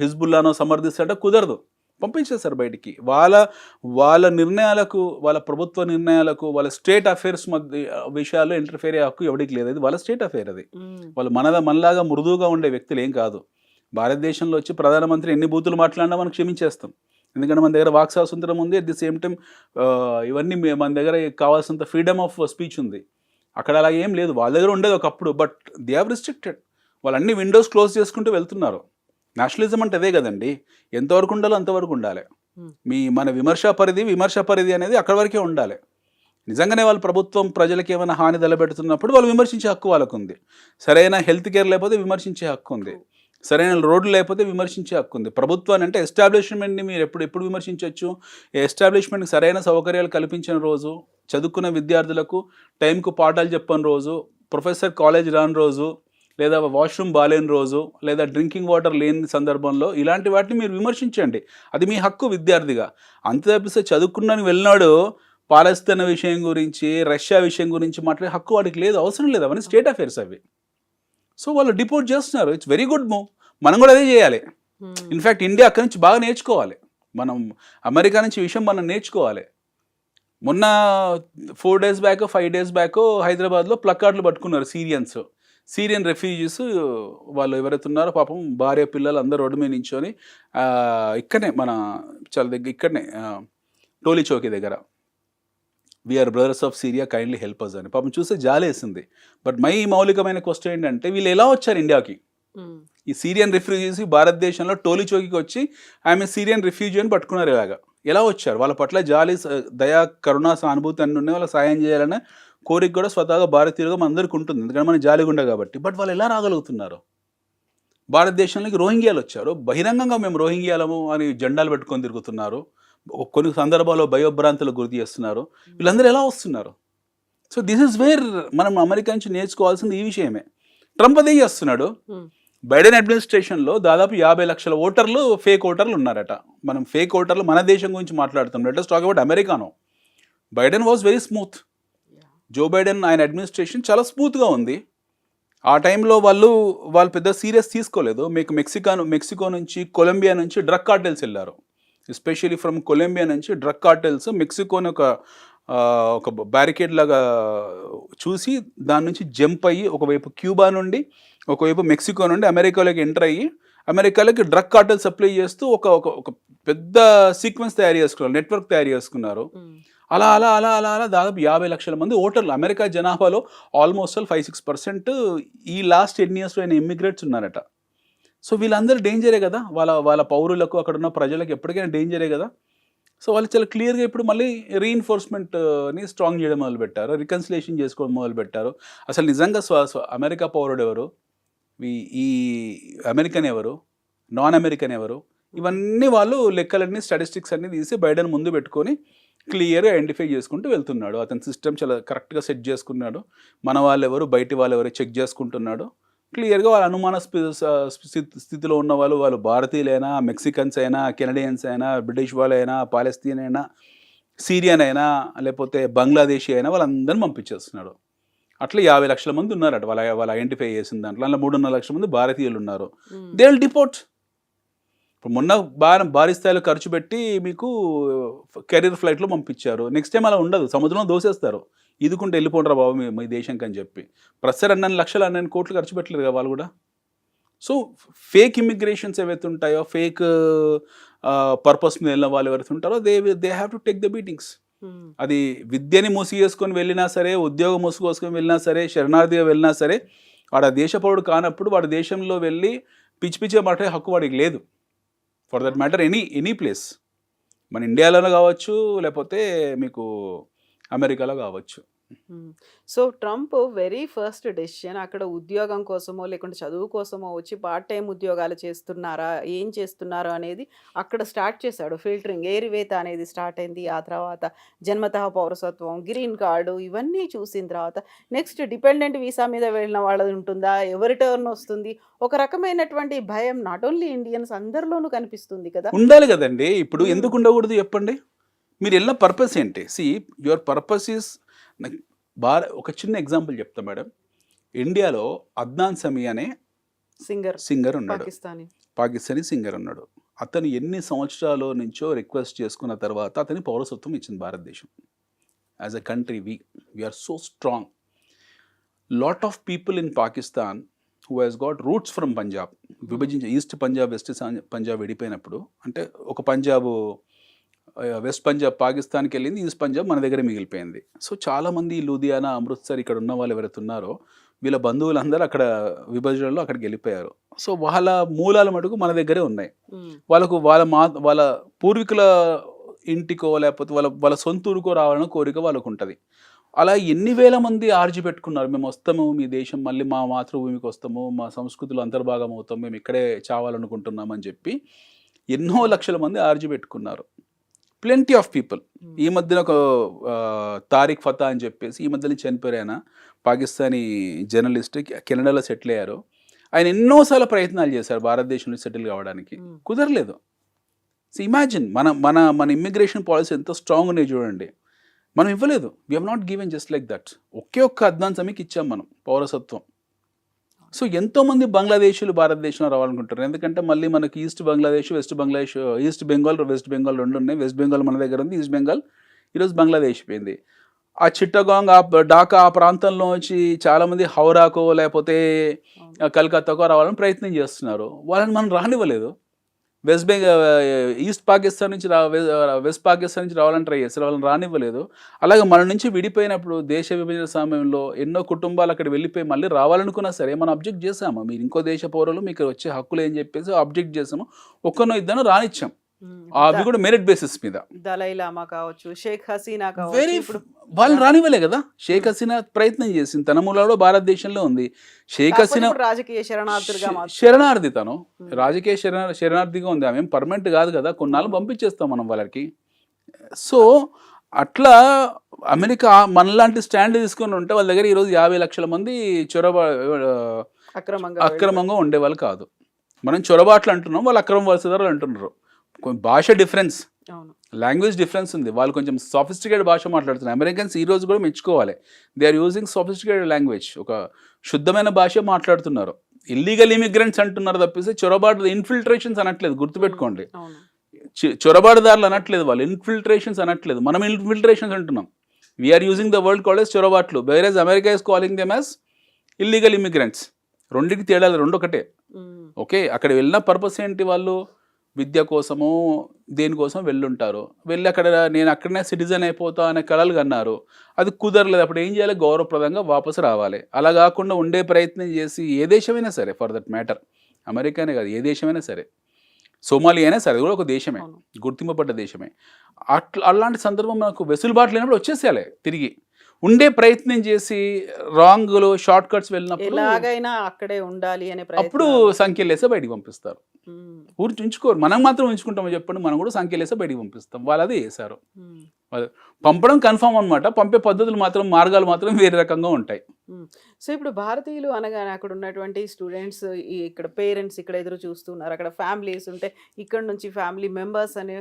హిజ్బుల్లానో సమర్థిస్తారంటే కుదరదు, పంపించేస్తారు బయటికి. వాళ్ళ నిర్ణయాలకు, వాళ్ళ ప్రభుత్వ నిర్ణయాలకు, వాళ్ళ స్టేట్ అఫేర్స్ మధ్య విషయాల్లో ఇంటర్ఫేర్ అయ్యే హక్కు ఎవరికి లేదు. అది వాళ్ళ స్టేట్ అఫేర్. అది వాళ్ళు మనలాగా మృదువుగా ఉండే వ్యక్తులు ఏం కాదు. భారతదేశంలో వచ్చి ప్రధానమంత్రి ఎన్ని బూతులు మాట్లాడినా మనం క్షమించేస్తాం, ఎందుకంటే మన దగ్గర వాక్ స్వాతంత్రం ఉంది. అట్ ది సేమ్ టైం ఇవన్నీ మన దగ్గర కావాల్సినంత ఫ్రీడమ్ ఆఫ్ స్పీచ్ ఉంది. అక్కడ అలా ఏం లేదు, వాళ్ళ దగ్గర ఉండేది ఒకప్పుడు, బట్ దే హ్యావ్ రిస్ట్రిక్టెడ్. వాళ్ళు అన్ని విండోస్ క్లోజ్ చేసుకుంటూ వెళ్తున్నారు. నేషనలిజం అంటే అదే కదండి, ఎంతవరకు ఉండాలో అంతవరకు ఉండాలి. మన విమర్శ పరిధి అనేది అక్కడి వరకే ఉండాలి. నిజంగానే వాళ్ళు ప్రభుత్వం ప్రజలకు ఏమైనా హాని తలపెడుతున్నప్పుడు వాళ్ళు విమర్శించే హక్కు వాళ్ళకు ఉంది. సరైన హెల్త్ కేర్ లేకపోతే విమర్శించే హక్కు ఉంది, సరైన రోడ్లు లేకపోతే విమర్శించే హక్కు ఉంది. ప్రభుత్వాన్ని అంటే ఎస్టాబ్లిష్మెంట్ని మీరు ఎప్పుడు విమర్శించవచ్చు. ఎస్టాబ్లిష్మెంట్కి సరైన సౌకర్యాలు కల్పించిన రోజు, చదువుకున్న విద్యార్థులకు టైంకు పాఠాలు చెప్పని రోజు, ప్రొఫెసర్ కాలేజ్ రాని రోజు, లేదా వాష్రూమ్ బాలేని రోజు, లేదా డ్రింకింగ్ వాటర్ లేని సందర్భంలో ఇలాంటి వాటిని మీరు విమర్శించండి, అది మీ హక్కు విద్యార్థిగా. అంత తప్పిస్తే చదువుకున్నాను వెళ్ళినాడు పాలస్తీనా విషయం గురించి, రష్యా విషయం గురించి మాట్లాడే హక్కు వాడికి లేదు, అవసరం లేదు. అవన్నీ స్టేట్ అఫేర్స్ అవి. సో వాళ్ళు డిపోర్ట్ చేస్తున్నారు. It's very good move. మనం కూడా అదే చేయాలి. ఇన్ఫ్యాక్ట్ ఇండియా అక్కడి నుంచి బాగా నేర్చుకోవాలి. మనం అమెరికా నుంచి విషయం మనం నేర్చుకోవాలి. మొన్న 4 days బ్యాక్ 5 days బ్యాక్ హైదరాబాద్లో ప్లకార్డులు పట్టుకున్నారు సీరియన్ రెఫ్యూజీస్. వాళ్ళు ఎవరైతే ఉన్నారో పాపం భార్య పిల్లలు అందరూ రోడ్డు మీద నించొని ఇక్కడనే చాలా దగ్గర ఇక్కడనే టోలీ చౌకీ దగ్గర, we're brothers of Syria kindly help us అని. పాపం చూస్తే జాలేసింది. బట్ మౌలికమైన క్వశ్చన్ ఏంటంటే వీళ్ళు ఎలా వచ్చారు ఇండియాకి? ఈ సీరియన్ రిఫ్యూజీస్ భారతదేశంలో టోలీ చౌకీకి వచ్చి ఆమె సీరియన్ రిఫ్యూజీ అని పట్టుకున్నారు. ఎలా వచ్చారు? వాళ్ళ పట్ల జాలి, దయా, కరుణ, సానుభూతి అన్నీ ఉన్నాయి. వాళ్ళ సాయం చేయాలనే కోరిక కూడా స్వతహాగా భారతీయులుగా మనందరికీ ఉంటుంది, ఎందుకంటే మనం జాలిగుండ కాబట్టి. బట్ వాళ్ళు ఎలా రాగలుగుతున్నారు? భారతదేశంలోకి రోహింగ్యాలు వచ్చారు, బహిరంగంగా మేము రోహింగ్యాలము అని జెండాలు పెట్టుకొని తిరుగుతున్నారు, కొన్ని సందర్భాల్లో భయోభ్రాంతులు గురి చేస్తున్నారు. వీళ్ళందరూ ఎలా వస్తున్నారు? సో దిస్ ఇస్ వేర్ మనం అమెరికా నుంచి నేర్చుకోవాల్సింది ఈ విషయమే. ట్రంప్ అదే చేస్తున్నాడు. బైడెన్ అడ్మినిస్ట్రేషన్లో దాదాపు 50 లక్షల ఓటర్లు ఫేక్ ఓటర్లు ఉన్నారట. మనం ఫేక్ ఓటర్లు మన దేశం గురించి మాట్లాడుతాం. లెట్ us టాక్ అబౌట్ అమెరికానో. Biden was very smooth. Joe Biden ఆయన అడ్మినిస్ట్రేషన్ చాలా స్మూత్గా ఉంది. ఆ టైంలో వాళ్ళు పెద్ద సీరియస్ తీసుకోలేదు. మీకు మెక్సికో నుంచి కొలంబియా నుంచి డ్రగ్ కార్టెల్స్ వెళ్ళారు. ఎస్పెషల్లీ ఫ్రమ్ కొలంబియా నుంచి డ్రగ్ కార్టెల్స్ మెక్సికోని ఒక బ్యారికేడ్ లాగా చూసి దాని నుంచి జంప్ అయ్యి ఒకవైపు క్యూబా నుండి ఒకవైపు మెక్సికో నుండి అమెరికాలోకి ఎంటర్ అయ్యి అమెరికాలోకి డ్రగ్ కార్టెల్ సప్లై చేస్తూ ఒక పెద్ద సీక్వెన్స్ తయారు చేసుకున్నారు, నెట్వర్క్ తయారు చేసుకున్నారు. అలా అలా అలా అలా అలా దాదాపు 50 లక్షల మంది ఓటర్లు అమెరికా జనాభాలో ఆల్మోస్ట్ 5-6% ఈ లాస్ట్ 10 yearsలో అయిన ఇమ్మిగ్రేట్స్ ఉన్నారట. సో వీళ్ళందరూ డేంజరే కదా, వాళ్ళ పౌరులకు అక్కడ ఉన్న ప్రజలకు ఎప్పటికైనా డేంజరే కదా. సో వాళ్ళు చాలా క్లియర్గా ఇప్పుడు మళ్ళీ రీఇన్ఫోర్స్మెంట్ని స్ట్రాంగ్ చేయడం మొదలుపెట్టారు, రికన్సిలేషన్ చేసుకోవడం మొదలుపెట్టారు. అసలు నిజంగా అమెరికా పౌరుడు ఎవరు, ఈ అమెరికన్ ఎవరు, నాన్ అమెరికన్ ఎవరు, ఇవన్నీ వాళ్ళు లెక్కలన్నీ స్టాటిస్టిక్స్ అన్నీ తీసి బైడెన్ ముందు పెట్టుకొని క్లియర్గా ఐడెంటిఫై చేసుకుంటూ వెళ్తున్నాడు. అతని సిస్టమ్ చాలా కరెక్ట్గా సెట్ చేసుకున్నాడు. మన వాళ్ళు ఎవరు బయటి వాళ్ళు ఎవరు చెక్ చేసుకుంటున్నాడు. క్లియర్గా వాళ్ళ అనుమాన స్థితిలో ఉన్న వాళ్ళు భారతీయులైనా, మెక్సికన్స్ అయినా, కెనడియన్స్ అయినా, బ్రిటిష్ వాళ్ళైనా, పాలస్తీన్ అయినా, సిరియన్ అయినా, లేకపోతే బంగ్లాదేశీ అయినా వాళ్ళందరినీ పంపించేస్తున్నాడు. అట్లా 50 లక్షల మంది ఉన్నారట వాళ్ళు ఐడెంటిఫై చేసిన దాంట్లో. అందులో 3.5 లక్షల మంది భారతీయులు ఉన్నారు. They will deport. ఇప్పుడు మొన్న భారీ స్థాయిలో ఖర్చు పెట్టి మీకు కెరీర్ ఫ్లైట్లో పంపించారు. నెక్స్ట్ టైం అలా ఉండదు, సముద్రంలో దోసేస్తారు. ఇదికుంటే వెళ్ళిపోండ్రా బాబు మీ దేశంకి అని చెప్పి. ప్రస్తుతం 2 కోట్లు ఖర్చు పెట్టలేరు కదా వాళ్ళు కూడా. సో ఫేక్ ఇమిగ్రేషన్స్ ఏవైతే ఉంటాయో, ఫేక్ పర్పస్ మీద వెళ్ళిన వాళ్ళు ఎవరైతే ఉంటారో they have to take the beatings. అది విద్యని మూసి చేసుకొని వెళ్ళినా సరే, ఉద్యోగం మూసుకొసుకొని వెళ్ళినా సరే, శరణార్థిగా వెళ్ళినా సరే, వాడు ఆ దేశ పౌరుడు కానప్పుడు వాడి దేశంలో వెళ్ళి పిచ్చిగా మాట్లాడే హక్కు వాడికి లేదు. For that matter any place, మన ఇండియాలోనే కావచ్చు, లేకపోతే మీకు అమెరికాలో కావచ్చు. So Trump very first decision అక్కడ ఉద్యోగం కోసమో లేకుంటే చదువు కోసమో వచ్చి పార్ట్ టైం ఉద్యోగాలు చేస్తున్నారా, ఏం చేస్తున్నారు అనేది అక్కడ స్టార్ట్ చేశాడు. ఫిల్టరింగ్, ఏరివేత అనేది స్టార్ట్ అయింది. ఆ తర్వాత జన్మతః పౌరసత్వం, గ్రీన్ కార్డు, ఇవన్నీ చూసిన తర్వాత నెక్స్ట్ డిపెండెంట్ వీసా మీద వెళ్ళిన వాళ్ళది ఉంటుందా, ఎవరి టర్న్ వస్తుంది, ఒక రకమైనటువంటి భయం నాట్ ఓన్లీ ఇండియన్స్ అందరిలోనూ కనిపిస్తుంది కదా. ఉండాలి కదండి. ఇప్పుడు ఎందుకు ఉండకూడదు చెప్పండి? మీరు వెళ్ళిన పర్పస్ ఏంటి? సి యువర్ పర్పస్ ఈస్ ఒక చిన్న ఎగ్జాంపుల్ చెప్తా మేడం. ఇండియాలో అద్నాన్ సమీ అనే సింగర్ ఉన్నాడు, పాకిస్తానీ సింగర్ ఉన్నాడు. అతను ఎన్ని సంవత్సరాల నుంచో రిక్వెస్ట్ చేసుకున్న తర్వాత అతని పౌరసత్వం ఇచ్చింది భారతదేశం. As a country we're so strong. Lot of people in Pakistan who has got roots from Punjab, విభజించి ఈస్ట్ పంజాబ్ వెస్ట్ పంజాబ్ విడిపోయినప్పుడు, అంటే ఒక పంజాబ్ వెస్ట్ పంజాబ్ పాకిస్తాన్కి వెళ్ళింది, ఈస్ట్ పంజాబ్ మన దగ్గర మిగిలిపోయింది. సో చాలామంది లూధియానా, అమృత్సర్ ఇక్కడ ఉన్న వాళ్ళు ఎవరైతే ఉన్నారో వీళ్ళ బంధువులందరూ అక్కడ విభజనలో అక్కడికి వెళ్ళిపోయారు. సో వాళ్ళ మూలాల మటుకు మన దగ్గరే ఉన్నాయి. వాళ్ళకు వాళ్ళ పూర్వీకుల ఇంటికో లేకపోతే వాళ్ళ సొంత ఊరికో రావాలన్న కోరిక వాళ్ళకు ఉంటుంది. అలా ఎన్ని వేల మంది ఆర్జీ పెట్టుకున్నారు, మేము వస్తాము మీ దేశం, మళ్ళీ మా మాతృభూమికి వస్తాము, మా సంస్కృతిలో అంతర్భాగం అవుతాం, మేము ఇక్కడే చావాలనుకుంటున్నామని చెప్పి ఎన్నో లక్షల మంది ఆర్జీ పెట్టుకున్నారు. Plenty of people. ఈ మధ్యన ఒక తారిక్ ఫతా అని చెప్పేసి ఈ మధ్యన చనిపోయారు. ఆయన పాకిస్తానీ జర్నలిస్ట్, కెనడాలో సెటిల్ అయ్యారు. ఆయన ఎన్నోసార్లు ప్రయత్నాలు చేశారు భారతదేశంలో సెటిల్ కావడానికి, కుదరలేదు. సో ఇమాజిన్ మన ఇమ్మిగ్రేషన్ పాలసీ ఎంత స్ట్రాంగ్ ఉన్నాయి చూడండి. మనం ఇవ్వలేదు, we have not given just like that. ఒక్క అద్నాన్ సమీకి ఇచ్చాం మనం పౌరసత్వం. సో ఎంతోమంది బంగ్లాదేశీలు భారతదేశంలో రావాలనుకుంటారు. ఎందుకంటే మళ్ళీ మనకి ఈస్ట్ బంగ్లాదేశ్, వెస్ట్ బెంగాల్ 2 ఉన్నాయి. వెస్ట్ బెంగాల్ మన దగ్గర ఉంది, ఈస్ట్ బెంగాల్ ఈరోజు బంగ్లాదేశ్ పోయింది. ఆ చిట్టగాంగ్, ఢాకా ఆ ప్రాంతంలో వచ్చి చాలామంది హౌరాకో లేకపోతే కలకత్తాకో రావాలని ప్రయత్నం చేస్తున్నారు. వాళ్ళని మనం రానివ్వలేదు. ఈస్ట్ పాకిస్తాన్ నుంచి వెస్ట్ పాకిస్తాన్ నుంచి రావాలని ట్రై చేస్తారు, వాళ్ళని రానివ్వలేదు. అలాగే మన నుంచి విడిపోయినప్పుడు దేశ విభజన సమయంలో ఎన్నో కుటుంబాలు అక్కడ వెళ్ళిపోయి మళ్ళీ రావాలనుకున్నా సరే మనం అబ్జెక్ట్ చేసాము. మీరు ఇంకో దేశ పౌరులు, మీకు వచ్చే హక్కులు ఏం చెప్పేసి అబ్జెక్ట్ చేసాము. ఒక్కనో ఇద్దరు రానిచ్చాం, అవి కూడా మెరిట్ బేసిస్ మీద. దలైలామా కావచ్చు, షేక్ హసీనా కావచ్చు, వాళ్ళని రానివ్వలే కదా. షేక్ హసీనా ప్రయత్నం చేసింది, తన మూలలో భారతదేశంలో ఉంది. షేక్ హసీనా రాజకీయ శరణార్థి, తను రాజకీయ శరణార్థిగా ఉంది. ఆమె పర్మనెంట్ కాదు కదా, కొన్నాళ్ళు పంపించేస్తాం మనం వాళ్ళకి. సో అట్లా అమెరికా మనలాంటి స్టాండ్ తీసుకొని ఉంటే వాళ్ళ దగ్గర ఈరోజు 50 లక్షల మంది అక్రమంగా ఉండేవాళ్ళు కాదు. మనం చొరబాట్లు అంటున్నాం, వాళ్ళు అక్రమ వలసదారులు అంటున్నారు. భాష డిఫరెన్స్, లాంగ్వేజ్ డిఫరెన్స్ ఉంది. వాళ్ళు కొంచెం సాఫిస్టికేటెడ్ భాష మాట్లాడుతున్నారు. అమెరికన్స్ ఈ రోజు కూడా మెచ్చుకోవాలి, they are using sophisticated language, ఒక శుద్ధమైన భాష మాట్లాడుతున్నారు. ఇల్లీగల్ ఇమిగ్రెంట్స్ అంటున్నారు తప్పిస్తే చొరబాటు ఇన్ఫిల్ట్రేషన్స్ అనట్లేదు, గుర్తుపెట్టుకోండి. చొరబాటుదారులు అనట్లేదు, వాళ్ళు ఇన్ఫిల్ట్రేషన్స్ అనట్లేదు, మనం ఇన్ఫిల్ట్రేషన్స్ అంటున్నాం. We are using the word called as చొరబాట్లు, whereas America is calling them as illegal immigrants. రెండింటికి తేడాలు, రెండు ఒకటే. ఓకే, అక్కడ వెళ్ళిన పర్పస్ ఏంటి? వాళ్ళు విద్య కోసము దేనికోసం వెళ్ళుంటారు. వెళ్ళి అక్కడ నేను అక్కడనే సిటిజన్ అయిపోతా అనే కలలు కన్నారు. అది కుదరలేదు. అప్పుడు ఏం చేయాలి? గౌరవప్రదంగా వాపసు రావాలి. అలా కాకుండా ఉండే ప్రయత్నం చేసి, ఏ దేశమైనా సరే ఫర్ దట్ మ్యాటర్, అమెరికానే కాదు, ఏ దేశమైనా సరే, సోమాలియా అయినా సరే, అది కూడా ఒక దేశమే, గుర్తింపబడ్డ దేశమే. అలాంటి సందర్భం మనకు వెసులుబాటు లేనప్పుడు వచ్చేసేయాలి. తిరిగి ఉండే ప్రయత్నం చేసి రాంగ్లో షార్ట్ కట్స్ వెళ్ళినప్పుడు ఎలాగైనా అక్కడే ఉండాలి అనే అప్పుడు సంఖ్యలు వేసే బయటికి పంపిస్తారు. ఊరు ఉంచుకోరు, మనం మాత్రం ఉంచుకుంటామో చెప్పండి, మనం కూడా సంఖ్యలు వేసే బయటికి పంపిస్తాం. వాళ్ళు అదే వేశారు. పంపడం కన్ఫామ్ అనమాట, పంపే పద్ధతులు మాత్రం, మార్గాలు మాత్రం వేరే రకంగా ఉంటాయి. సో ఇప్పుడు భారతీయులు అనగానే అక్కడ ఉన్నటువంటి స్టూడెంట్స్, ఇక్కడ పేరెంట్స్ ఇక్కడ ఎదురు చూస్తున్నారు, అక్కడ ఫ్యామిలీస్ ఉంటే ఇక్కడ నుంచి ఫ్యామిలీ మెంబర్స్ అని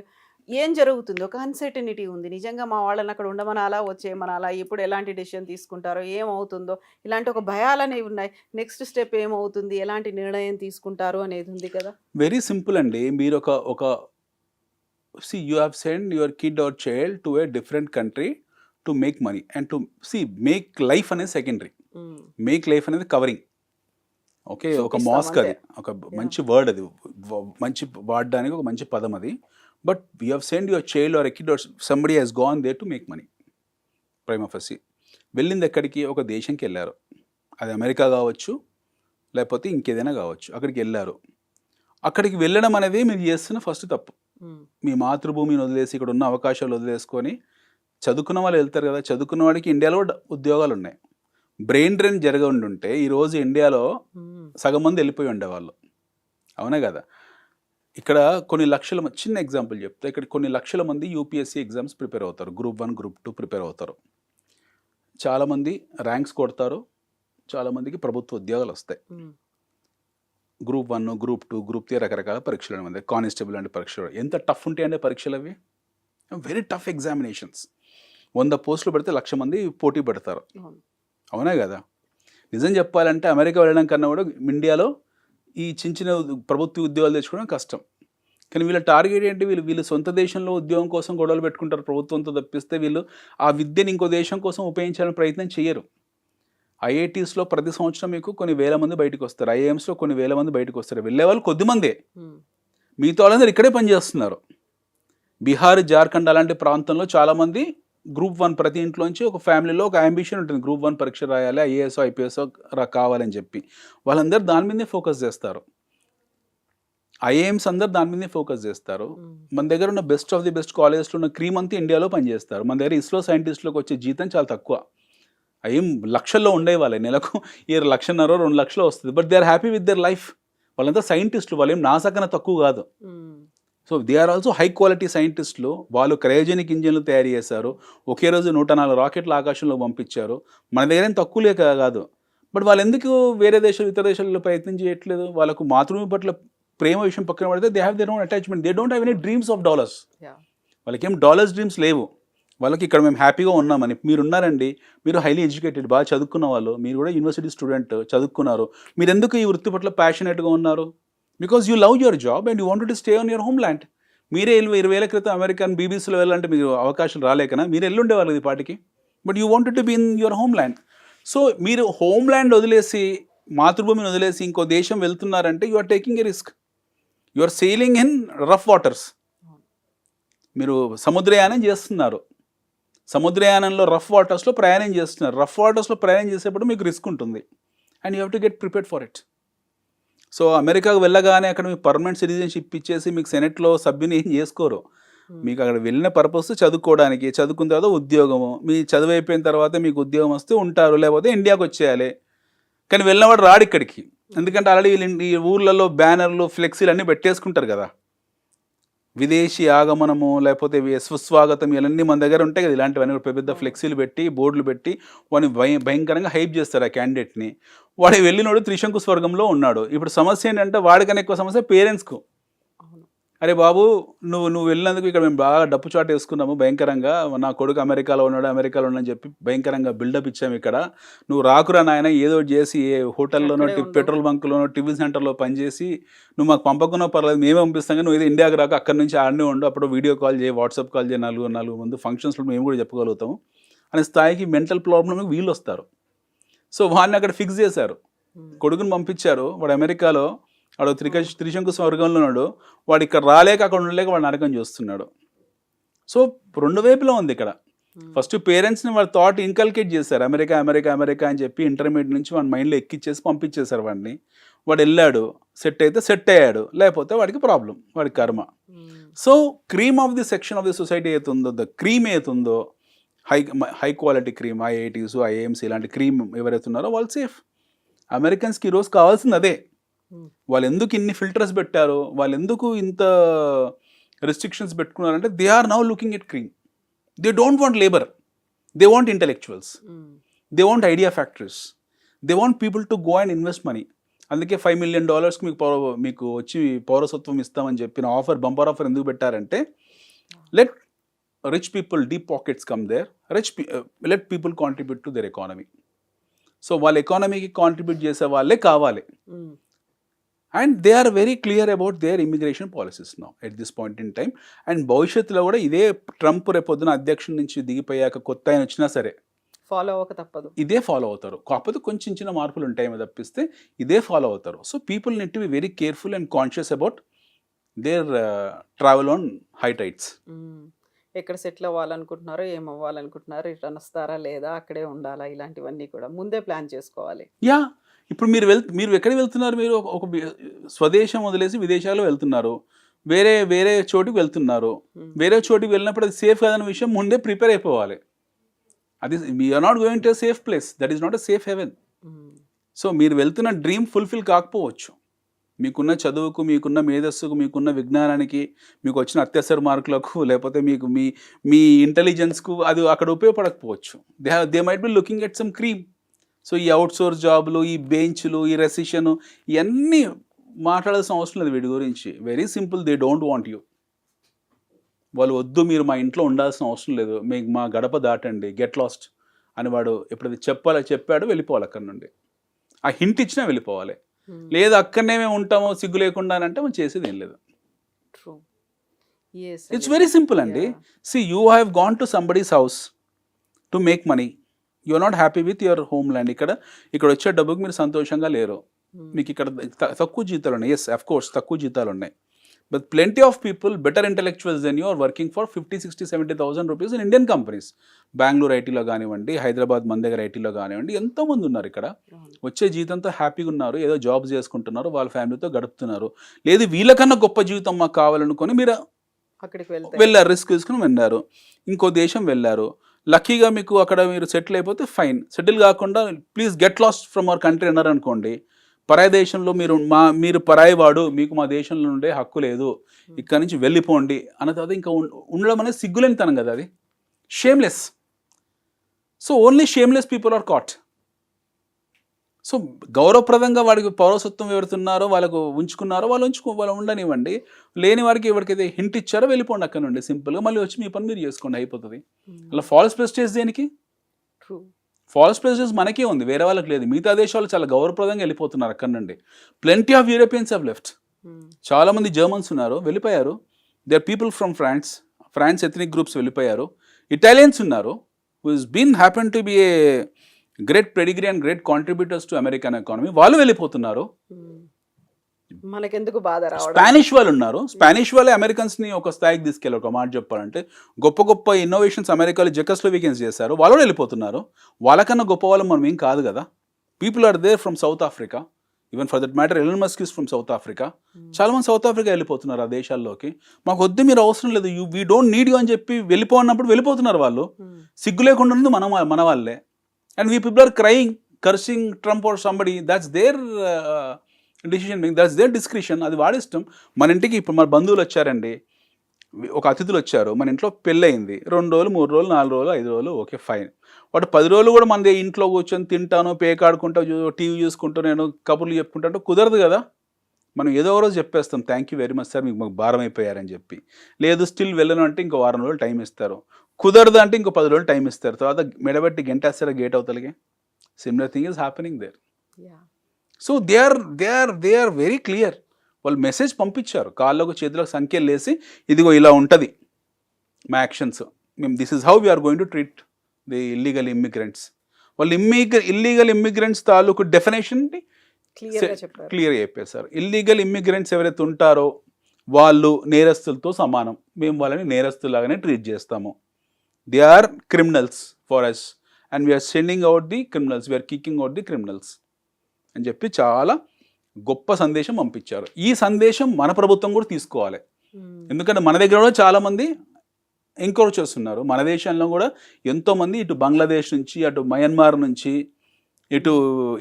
ఏం జరుగుతుంది? ఒక అన్సర్టనిటీ ఉంది. నిజంగా మా వాళ్ళని అక్కడ ఉండమనాలా, వచ్చేయమనాలా, ఎప్పుడు ఎలాంటి డెసిషన్ తీసుకుంటారో, ఏమవుతుందో, ఇలాంటి ఒక భయాలు అనేవి ఉన్నాయి. నెక్స్ట్ స్టెప్ ఏమవుతుంది, ఎలాంటి నిర్ణయం తీసుకుంటారు అనేది ఉంది కదా. వెరీ సింపుల్ అండి. మీరు ఒక see you have sent your kid or child to a different country to make money and to see make life అనేది సెకండరీ, మేక్ లైఫ్ అనేది కవరింగ్. ఓకే, ఒక మాస్క్, అది ఒక మంచి వర్డ్, అది మంచి వాడడానికి ఒక మంచి పదం అది. But you have send your child or a kid or somebody he's gone there to make money. Prime ఆఫర్సీ వెళ్ళింది ఎక్కడికి? ఒక దేశంకి వెళ్ళారు. అది అమెరికా కావచ్చు, లేకపోతే ఇంకేదైనా కావచ్చు. అక్కడికి వెళ్ళారు. అక్కడికి వెళ్ళడం అనేది మీరు చేస్తున్న ఫస్ట్ తప్పు. మీ మాతృభూమిని వదిలేసి, ఇక్కడ ఉన్న అవకాశాలు వదిలేసుకొని, చదువుకున్న వాళ్ళు వెళ్తారు కదా, చదువుకున్న వాడికి ఇండియాలో ఉద్యోగాలు ఉన్నాయి. బ్రెయిన్ డ్రైన్ జరగ ఉండుంటే ఈరోజు ఇండియాలో సగం మంది వెళ్ళిపోయి ఉండేవాళ్ళు. అవునే కదా. ఇక్కడ కొన్ని లక్షల, చిన్న ఎగ్జాంపుల్ చెప్తే, ఇక్కడ కొన్ని లక్షల మంది యూపీఎస్సీ ఎగ్జామ్స్ ప్రిపేర్ అవుతారు, గ్రూప్ 1 గ్రూప్ 2 ప్రిపేర్ అవుతారు. చాలామంది ర్యాంక్స్ కొడతారు, చాలామందికి ప్రభుత్వ ఉద్యోగాలు వస్తాయి. గ్రూప్ 1 గ్రూప్ 2 గ్రూప్ 3 రకరకాల పరీక్షలు అనేది, కానిస్టేబుల్ అంటే పరీక్షలు ఎంత టఫ్ ఉంటాయంటే పరీక్షలు అవి, వెరీ టఫ్ ఎగ్జామినేషన్స్. 100 పోస్టులు పెడితే 1,00,000 మంది పోటీ పెడతారు. అవునా కదా. నిజం చెప్పాలంటే అమెరికా వెళ్ళడం కన్నా కూడా ఇండియాలో ఈ చిన్న చిన్న ప్రభుత్వ ఉద్యోగాలు తెచ్చుకోవడం కష్టం. కానీ వీళ్ళ టార్గెట్ ఏంటి? వీళ్ళు సొంత దేశంలో ఉద్యోగం కోసం గొడవలు పెట్టుకుంటారు ప్రభుత్వంతో తప్పిస్తే, వీళ్ళు ఆ విద్యను ఇంకో దేశం కోసం ఉపయోగించాలని ప్రయత్నం చేయరు. ఐఐటీస్లో ప్రతి సంవత్సరం మీకు కొన్ని వేల మంది బయటకు వస్తారు, ఐఐఎమ్స్లో కొన్ని వేల మంది బయటకు వస్తారు. వెళ్ళే వాళ్ళు కొద్దిమందే, మిగతా వాళ్ళందరూ ఇక్కడే పనిచేస్తున్నారు. బీహార్, జార్ఖండ్ అలాంటి ప్రాంతంలో చాలామంది గ్రూప్ 1 ప్రతి ఇంట్లోంచి ఒక ఫ్యామిలీలో ఒక అంబిషన్ ఉంటుంది, గ్రూప్ 1 పరీక్ష రాయాలి, ఐఏఎస్ ఐపీఎస్ కావాలని చెప్పి. వాళ్ళందరూ దాని మీదే ఫోకస్ చేస్తారు. ఐఏఎమ్స్ అందరు దాని మీదే ఫోకస్ చేస్తారు. మన దగ్గర ఉన్న బెస్ట్ ఆఫ్ ది బెస్ట్ కాలేజెస్లో ఉన్న క్రీమ్ అంతా ఇండియాలో పనిచేస్తారు. మన దగ్గర ఇస్రో సైంటిస్టులకు వచ్చే జీతం చాలా తక్కువ. అయ్యేం లక్షల్లో ఉండే వాళ్ళే, నెలకు 1,00,000 2 లక్షలు వస్తుంది. But they are happy with their life. వాళ్ళంతా సైంటిస్టులు, వాళ్ళు ఏం నాసా కన్నా తక్కువ కాదు. So they are also high quality సైంటిస్టులు. వాళ్ళు క్రయోజెనిక్ ఇంజిన్లు తయారు చేశారు, ఒకే రోజు 104 రాకెట్లు ఆకాశంలో పంపించారు. మన దగ్గర ఏం తక్కువలే కాదు. బట్ వాళ్ళు ఎందుకు వేరే దేశాలు, ఇతర దేశాలలో ప్రయత్నం చేయట్లేదు? వాళ్ళకు మాతృభూమి పట్ల ప్రేమ విషయం పక్కన పడితే they have their own attachment. They don't have any dreams of dollars. వాళ్ళకి ఏం డాలర్స్ డ్రీమ్స్ లేవు. వాళ్ళకి ఇక్కడ మేము హ్యాపీగా ఉన్నామని. మీరు ఉన్నారండి, మీరు హైలీ ఎడ్యుకేటెడ్, బాగా చదువుకున్న వాళ్ళు, మీరు కూడా యూనివర్సిటీ స్టూడెంట్, చదువుకున్నారు. మీరు ఎందుకు ఈ వృత్తి పట్ల ప్యాషనేట్గా ఉన్నారు? Because you love your job and you want to stay on your home land. మీరే 20 ఏళ్ల క్రితం అమెరికన్ బీబీసీలో వెళ్ళాలంటే మీరు అవకాశం రాలేకనా? మీరు ఎల్లుండే వాళ్ళు ఈ పాటికి. But you wanted to be in your home land. So మీరు హోమ్ ల్యాండ్ వదిలేసి, మాతృభూమిని వదిలేసి ఇంకో దేశం వెళ్తున్నారంటే you are taking a risk. You are sailing in rough waters. మీరు సముద్రయానం చేస్తున్నారు. సముద్రయానంలో రఫ్ వాటర్స్లో ప్రయాణం చేస్తున్నారు. రఫ్ వాటర్స్లో ప్రయాణం చేసేప్పుడు మీకు రిస్క్ ఉంటుంది and you have to get prepared for it. So అమెరికాకు వెళ్ళగానే అక్కడ మీకు పర్మనెంట్ సిటిజన్షిప్ ఇచ్చేసి మీకు సెనెట్లో సభ్యుని ఏం చేసుకోరు. మీకు అక్కడ వెళ్ళిన పర్పస్ చదువుకోవడానికి, చదువుకున్న తర్వాత ఉద్యోగము, మీ చదువు అయిపోయిన తర్వాత మీకు ఉద్యోగం వస్తే ఉంటారు, లేకపోతే ఇండియాకి వచ్చేయాలి. కానీ వెళ్ళినవాడు రాడు ఇక్కడికి, ఎందుకంటే ఆల్రెడీ ఈ ఊర్లలో బ్యానర్లు, ఫ్లెక్సీలు అన్నీ పెట్టేసుకుంటారు కదా. విదేశీ ఆగమనము లేకపోతే సుస్వాగతం ఇవన్నీ మన దగ్గర ఉంటాయి కదా, ఇలాంటివన్నీ పెద్ద పెద్ద ఫ్లెక్సీలు పెట్టి బోర్డులు పెట్టి వాడిని భయంకరంగా హైప్ చేస్తారు ఆ క్యాండిడేట్ని. వాడు వెళ్ళినోడు త్రిశంకు స్వర్గంలో ఉన్నాడు. ఇప్పుడు సమస్య ఏంటంటే వాడికన్నా ఎక్కువ సమస్య పేరెంట్స్కు. అరే బాబు నువ్వు వెళ్ళినందుకు ఇక్కడ మేము బాగా డప్పు చాటు వేసుకున్నాము భయంకరంగా, నా కొడుకు అమెరికాలో ఉన్నాడని చెప్పి భయంకరంగా బిల్డప్ ఇచ్చాము ఇక్కడ, నువ్వు రాకురా నాయన ఏదో చేసి ఏ హోటల్లోనో పెట్రోల్ బంక్లోనో టిఫిన్ సెంటర్లో పనిచేసి నువ్వు మాకు పంపకున్నా పర్లేదు మేమే పంపిస్తాం, కానీ నువ్వు ఏదో ఇండియాకి రాక అక్కడి నుంచి ఆడనే ఉండు, అప్పుడు వీడియో కాల్ చేయి వాట్సాప్ కాల్ చేయి, నాలుగు ముందు ఫంక్షన్స్లో మేము కూడా చెప్పగలుగుతాము అనే స్థాయికి మెంటల్ ప్రాబ్లమ్ వీళ్ళు వస్తారు. సో వాడిని అక్కడ ఫిక్స్ చేశారు, కొడుకుని పంపించారు, వాడు అమెరికాలో వాడు త్రిశంకు స్వర్గంలో ఉన్నాడు, వాడు ఇక్కడ రాలేక అక్కడ ఉండలేక వాడు నరకం చూస్తున్నాడు. సో రెండు వైపులో ఉంది ఇక్కడ. ఫస్ట్ పేరెంట్స్ని వాడు థాట్ ఇన్కల్కేట్ చేశారు, అమెరికా అమెరికా అమెరికా అని చెప్పి ఇంటర్మీడియట్ నుంచి వాడి మైండ్లో ఎక్కిచ్చేసి పంపించేశారు వాడిని. వాడు వెళ్ళాడు, సెట్ అయితే సెట్ అయ్యాడు, లేకపోతే వాడికి ప్రాబ్లం, వాడి కర్మ. So cream of the section of the society అవుతుందో, ద క్రీమ్ అవుతుందో high quality cream, IITs IIMs ఇలాంటి క్రీమ్ ఎవరైతే ఉన్నారో వాళ్ళు సేఫ్. అమెరికన్స్కి ఈరోజు కావాల్సింది అదే. వాళ్ళు ఎందుకు ఇన్ని ఫిల్టర్స్ పెట్టారు, వాళ్ళు ఎందుకు ఇంత రెస్ట్రిక్షన్స్ పెట్టుకున్నారంటే they are now looking at cream. They don't want labour, they want intellectuals, they want idea factories, they want people to go and invest money. అందుకే $5 million మీకు వచ్చి పౌరసత్వం ఇస్తామని చెప్పిన ఆఫర్, బంపర్ ఆఫర్ ఎందుకు పెట్టారంటే let rich people deep pockets come there, let people contribute to their economy. So వాళ్ళ ఎకానమీకి కాంట్రిబ్యూట్ చేసే వాళ్ళే కావాలి. And they are very clear about their immigration policies now at this point in time. అండ్ భవిష్యత్తులో కూడా ఇదే ట్రంప్ రేపొద్దున అధ్యక్షుడి నుంచి దిగిపోయాక కొత్త ఆయన వచ్చినా సరే ఫాలో అవ్వక తప్పదు, ఇదే ఫాలో అవుతారు. కాకపోతే కొంచెం చిన్న మార్పులు ఉంటాయేమో తప్పిస్తే ఇదే ఫాలో అవుతారు. So people need to be very careful and conscious about their travel on high tights. ఎక్కడ సెటిల్ అవ్వాలనుకుంటున్నారో, ఏం అవ్వాలనుకుంటున్నారో, రిటర్న్ వస్తారా లేదా, అక్కడే ఉండాలా, ఇలాంటివన్నీ కూడా ముందే ప్లాన్ చేసుకోవాలి. యా, ఇప్పుడు మీరు ఎక్కడికి వెళ్తున్నారు? మీరు ఒక స్వదేశం వదిలేసి విదేశాల్లో వెళ్తున్నారు, వేరే చోటుకి వెళ్తున్నారు. వేరే చోటుకి వెళ్ళినప్పుడు అది సేఫ్ కాదన్న విషయం ముందే ప్రిపేర్ అయిపోవాలి. అది we're not going to safe place, that is not a safe heaven. So మీరు వెళ్తున్న డ్రీమ్ ఫుల్ఫిల్ కాకపోవచ్చు. మీకున్న చదువుకు, మీకున్న మేధస్సుకు, మీకున్న విజ్ఞానానికి, మీకు వచ్చిన అత్యవసర మార్కులకు, లేకపోతే మీకు మీ ఇంటెలిజెన్స్కు అది అక్కడ ఉపయోగపడకపోవచ్చు. They might be looking at some cream. So ఈ అవుట్సోర్స్ జాబులు, ఈ బెంచ్లు, ఈ రెసిషను, ఇవన్నీ మాట్లాడాల్సిన అవసరం లేదు వీడి గురించి. Very simple, they don't want you. వాళ్ళు వద్దు, మీరు మా ఇంట్లో ఉండాల్సిన అవసరం లేదు, మీకు మా గడప దాటండి, గెట్ లాస్ట్ అని వాడు ఎప్పుడైతే చెప్పాడు వెళ్ళిపోవాలి అక్కడ నుండి. ఆ హింట్ ఇచ్చినా వెళ్ళిపోవాలి. లేదు అక్కడనే మేము ఉంటాము సిగ్గు లేకుండా అని అంటే మనం చేసేది ఏం లేదు. ఇట్స్ వెరీ సింపుల్ అండి. See you have gone to somebody's house to make money, you are not happy with your home land. ఇక్కడ వచ్చే డబ్బుకి మీరు సంతోషంగా లేరు. మీకు ఇక్కడ తక్కువ జీతాలు ఉన్నాయి. ఎస్, అఫ్ కోర్స్ తక్కువ జీతాలు ఉన్నాయి. But plenty of people better intellectuals than you are working for 50, 60, 70,000 rupees in Indian companies. Bengaluru ఐటీలో కానివ్వండి, హైదరాబాద్ మన దగ్గర ఐటీలో కానివ్వండి, ఎంతోమంది ఉన్నారు ఇక్కడ. వచ్చే జీతంతో హ్యాపీగా ఉన్నారు, ఏదో జాబ్స్ చేసుకుంటున్నారు, వాళ్ళ ఫ్యామిలీతో గడుపుతున్నారు. లేదు వీళ్ళకన్నా గొప్ప జీవితం మాకు కావాలనుకొని మీరు అక్కడికి వెళ్ళారు, రిస్క్ తీసుకుని వెళ్ళారు, ఇంకో దేశం వెళ్ళారు. లక్కీగా మీకు అక్కడ మీరు సెటిల్ అయిపోతే ఫైన్. సెటిల్ కాకుండా please get lost from our country అన్నారు అనుకోండి, పరాయి దేశంలో మీరు పరాయి వాడు, మీకు మా దేశంలో ఉండే హక్కు లేదు, ఇక్కడ నుంచి వెళ్ళిపోండి అన్న తర్వాత ఇంకా ఉండడం అనేది సిగ్గులేనితనం కదా, అది shameless. So only shameless people are caught. So గౌరవప్రదంగా వాడికి పౌరసత్వం ఎవరుతున్నారో వాళ్ళకు ఉంచుకున్నారో వాళ్ళు ఉండనివ్వండి. లేని వారికి ఎవరికైతే హింట్ ఇచ్చారో వెళ్ళిపోండి అక్కడ నుండి సింపుల్గా. మళ్ళీ వచ్చి మీ పని మీరు చేసుకోండి, అయిపోతుంది. అలా ఫాల్స్ ప్రెస్టేజ్ దేనికి? ఫాల్స్ ప్రెస్టేజ్ మనకే ఉంది, వేరే వాళ్ళకి లేదు. మిగతా దేశాలు చాలా గౌరవప్రదంగా వెళ్ళిపోతున్నారు అక్కడ నుండి. Plenty of Europeans have left. చాలామంది జర్మన్స్ ఉన్నారు, వెళ్ళిపోయారు. They are people from France ethnic groups వెళ్ళిపోయారు. ఇటాలియన్స్ ఉన్నారు, who is been happen to be a great pedigree and great contributors to American economy, వాళ్ళు వెళ్ళిపోతున్నారు. మనకెందుకు బాధ రావడం? స్పానిష్ వాళ్ళు ఉన్నారు, స్పానిష్ వాళ్ళే అమెరికన్స్ని ఒక స్థాయికి తీసుకెళ్ళారు. ఒక మాట చెప్పాలంటే గొప్ప గొప్ప ఇన్నోవేషన్స్ అమెరికాలో జెకోస్లోవేకియన్స్ చేశారు, వాళ్ళు వెళ్ళిపోతున్నారు. వాళ్ళకన్నా గొప్ప వాళ్ళు మనం ఏం కాదు కదా. People are there from South Africa, even for that matter Elon Musk is from South Africa. చాలా మంది సౌత్ ఆఫ్రికా వెళ్ళిపోతున్నారు ఆ దేశాల్లోకి. మాకు వద్దు, మీరు అవసరం లేదు, వీ డోంట్ నీడ్ యూ అని చెప్పి వెళ్ళిపోయినప్పుడు వెళ్ళిపోతున్నారు వాళ్ళు. సిగ్గు లేకుండా ఉంది మన వాళ్ళే. And we people are crying, cursing Trump or somebody. That's their decision making, that's their discretion. అది వాడి ఇష్టం. మన ఇంటికి ఇప్పుడు మన బంధువులు వచ్చారండి, ఒక అతిథులు వచ్చారు, మన ఇంట్లో పెళ్ళయింది, 2 రోజులు 3 రోజులు 4 రోజులు 5 రోజులు ఓకే ఫైన్. వాడు 10 రోజులు కూడా మన ఇంట్లో కూర్చొని తింటాను, పేకాడుకుంటా, టీవీ చూసుకుంటూ, నేను కబుర్లు చెప్పుకుంటా కుదరదు కదా. మనం ఏదో ఒక రోజు చెప్పేస్తాం, thank you very much sir, మీకు మాకు భారం అయిపోయారని చెప్పి. లేదు స్టిల్ వెళ్ళను అంటే ఇంకో వారం రోజులు టైం ఇస్తారు. కుదరదు అంటే ఇంకో 10 రోజులు టైం ఇస్తారు. తర్వాత మెడబెట్టి గంటేస్తారా గేట్ అవతలికి. Similar thing is happening there. So they are very clear. వాళ్ళు మెసేజ్ పంపించారు, కాళ్ళకు చేతులకు సంఖ్యలు వేసి, ఇదిగో ఇలా ఉంటుంది మా యాక్షన్స్, మేము this is how we're going to treat the illegal immigrants. వాళ్ళు ఇల్లీగల్ ఇమ్మిగ్రెంట్స్ తాలూకు డెఫినేషన్ని క్లియర్ చెప్పేశారు. ఇల్లీగల్ ఇమ్మిగ్రెంట్స్ ఎవరైతే ఉంటారో వాళ్ళు నేరస్తులతో సమానం, మేము వాళ్ళని నేరస్తులాగానే ట్రీట్ చేస్తాము. They are criminals for us and we're sending out the criminals, we're kicking out the criminals అని చెప్పి చాలా గొప్ప సందేశం పంపించారు. ఈ సందేశం మన ప్రభుత్వం కూడా తీసుకోవాలి. ఎందుకంటే మన దగ్గర కూడా చాలామంది ఎంకరేజ్ చేస్తున్నారు. మన దేశంలో కూడా ఎంతోమంది ఇటు బంగ్లాదేశ్ నుంచి, అటు మయన్మార్ నుంచి, ఇటు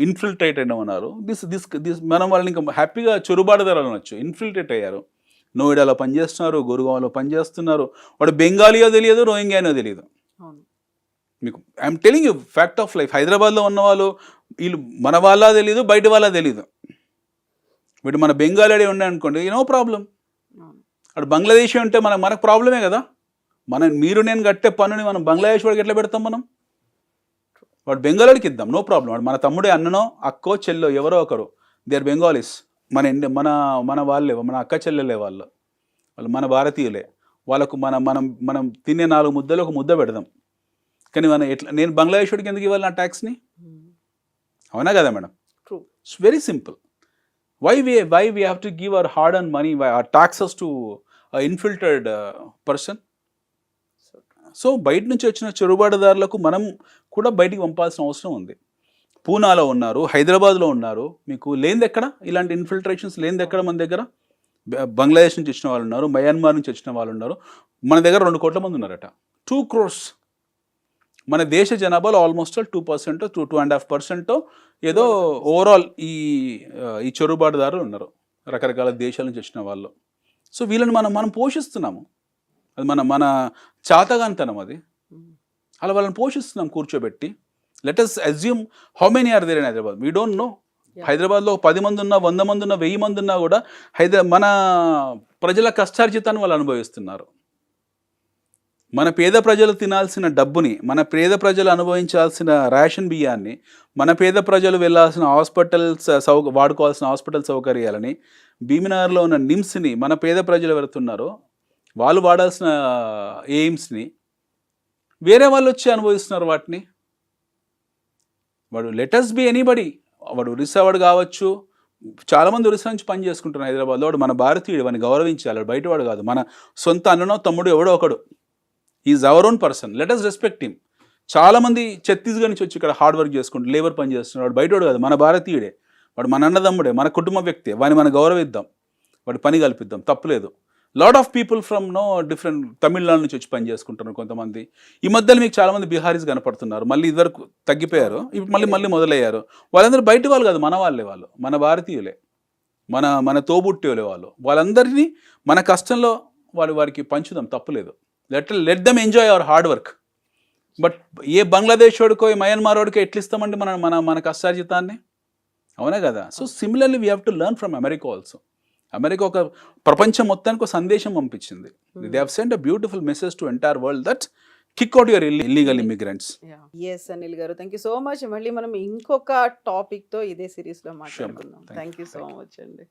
ఇన్ఫిల్ట్రేట్ అయిన ఉన్నారు. దిస్ మనం వాళ్ళని ఇంకా హ్యాపీగా చొరుబాటుదారులు అనొచ్చు. ఇన్ఫిల్ట్రేట్ అయ్యారు, నోయిడాలో పనిచేస్తున్నారు, గురుగాంలో పనిచేస్తున్నారు. వాడు బెంగాలీయో తెలియదు, రోహింగ్యానో తెలియదు. మీకు I'm telling you fact of life. హైదరాబాద్లో ఉన్న వాళ్ళు వీళ్ళు మన వాళ్ళ తెలియదు, బయట వాళ్ళ తెలియదు. వీడు మన బెంగాలీ ఉండే అనుకోండి, నో ప్రాబ్లం. అటు బంగ్లాదేశీ ఉంటే మనకు ప్రాబ్లమే కదా. మీరు నేను కట్టే పన్నుని మనం బంగ్లాదేశ్ వాడికి ఎట్లా పెడతాం మనం? వాడు బెంగాలీకి ఇద్దాం, నో ప్రాబ్లం. వాడు మన తమ్ముడే, అన్ననో అక్కో చెల్లో ఎవరో ఒకరు, దే ఆర్ బెంగాలీస్, మన వాళ్ళే, మన అక్క చెల్లెలే వాళ్ళు మన భారతీయులే. వాళ్ళకు మనం తినే 4 ముద్దలు ఒక ముద్ద పెడదాం. కానీ మనం ఎట్లా, నేను బంగ్లాదేశ్ వాడికి ఎందుకు ఇవ్వాలి నా ట్యాక్స్ని? అవునా కదా madam? It's very simple. Why we have to give our hard-earned money, our taxes to an infiltrated person? So బయట నుంచి వచ్చిన చొరబాటుదారులకు మనం కూడా బయటికి పంపాల్సిన అవసరం ఉంది. పూనాలో ఉన్నారు, హైదరాబాద్లో ఉన్నారు, మీకు లేనిది ఎక్కడ ఇలాంటి ఇన్ఫిల్ట్రేషన్స్ లేనిది ఎక్కడ? మన దగ్గర బంగ్లాదేశ్ నుంచి వచ్చిన వాళ్ళు ఉన్నారు, మయన్మార్ నుంచి వచ్చిన వాళ్ళు ఉన్నారు. మన దగ్గర 2 కోట్ల మంది ఉన్నారట, 2 crores. మన దేశ జనాభాలో ఆల్మోస్ట్ 2% 2.5% ఏదో ఓవరాల్ ఈ చొరబాటుదారులు ఉన్నారు, రకరకాల దేశాల నుంచి వచ్చిన వాళ్ళు. సో వీళ్ళని మనం పోషిస్తున్నాము. అది మన చాతగానితనం అది. అలా వాళ్ళని పోషిస్తున్నాం కూర్చోబెట్టి. Let us assume how many are there in Hyderabad. We don't know. హైదరాబాద్లో 10 మంది ఉన్నా, 100 మంది ఉన్నా, 1000 మంది ఉన్నా కూడా మన ప్రజల కష్టార్జితాన్ని వాళ్ళు అనుభవిస్తున్నారు. మన పేద ప్రజలు తినాల్సిన డబ్బుని, మన పేద ప్రజలు అనుభవించాల్సిన రేషన్ బియ్యాన్ని, మన పేద ప్రజలు వెళ్ళాల్సిన వాడుకోవాల్సిన హాస్పిటల్ సౌకర్యాలని, భీమినగర్లో ఉన్న నిమ్స్ని మన పేద ప్రజలు వెళుతున్నారో వాళ్ళు వాడాల్సిన ఎయిమ్స్ని వేరే వాళ్ళు వచ్చి అనుభవిస్తున్నారు వాటిని. వాడు లెటస్ బి ఎనీబడి, వాడు ఒరిస్సా వాడు కావచ్చు, చాలామంది ఒరిస్సా నుంచి పని చేసుకుంటున్నారు హైదరాబాద్లో. వాడు మన భారతీయుడు, వాడిని గౌరవించాలి. వాడు బయటవాడు కాదు, మన సొంత అన్ననో తమ్ముడు ఎవడో ఒకడు. Is our own person, let us respect him. చాలామంది ఛత్తీస్గఢ్ నుంచి వచ్చి ఇక్కడ హార్డ్ వర్క్ చేసుకుంటారు, లేబర్ పని చేస్తున్నాడు. వాడు బయటవాడు కాదు, మన భారతీయుడే. వాడు మన అన్నదమ్ముడే, మన కుటుంబ వ్యక్తి. వాడిని మనం గౌరవిద్దాం, వాడి పని కల్పిద్దాం, తప్పులేదు. Lot of people from different Tamil Nadu నుంచి వచ్చి పని చేసుకుంటున్నారు కొంతమంది. ఈ మధ్యలో మీకు చాలామంది బీహారీస్ కనపడుతున్నారు, మళ్ళీ ఇదివరకు తగ్గిపోయారు, ఇప్పుడు మళ్ళీ మొదలయ్యారు. వాళ్ళందరూ బయట వాళ్ళు కాదు, మన వాళ్ళే, వాళ్ళు మన భారతీయులే, మన తోబుట్టేలే వాళ్ళు. వాళ్ళందరినీ మన కష్టంలో వారికి పంచుదాం, తప్పులేదు. Let them enjoy our hard work. But ఏ బంగ్లాదేశ్ వాడికో, మయన్మార్ వాడికో ఎట్లా ఇస్తామండి మన కష్టార్జితాన్ని? అవునా కదా? So similarly we have to learn from America also. America ఒక ప్రపంచం మొత్తానికి ఒక సందేశం పంపించింది. They have sent a beautiful message to entire world that kick out your illegal immigrants. Yes Anil garu, thank you so much. మళ్ళీ మనం ఇంకొక టాపిక్తో ఇదే సిరీస్లో మాట్లాడుకుందాం. థ్యాంక్ యూ సో మచ్ అండి.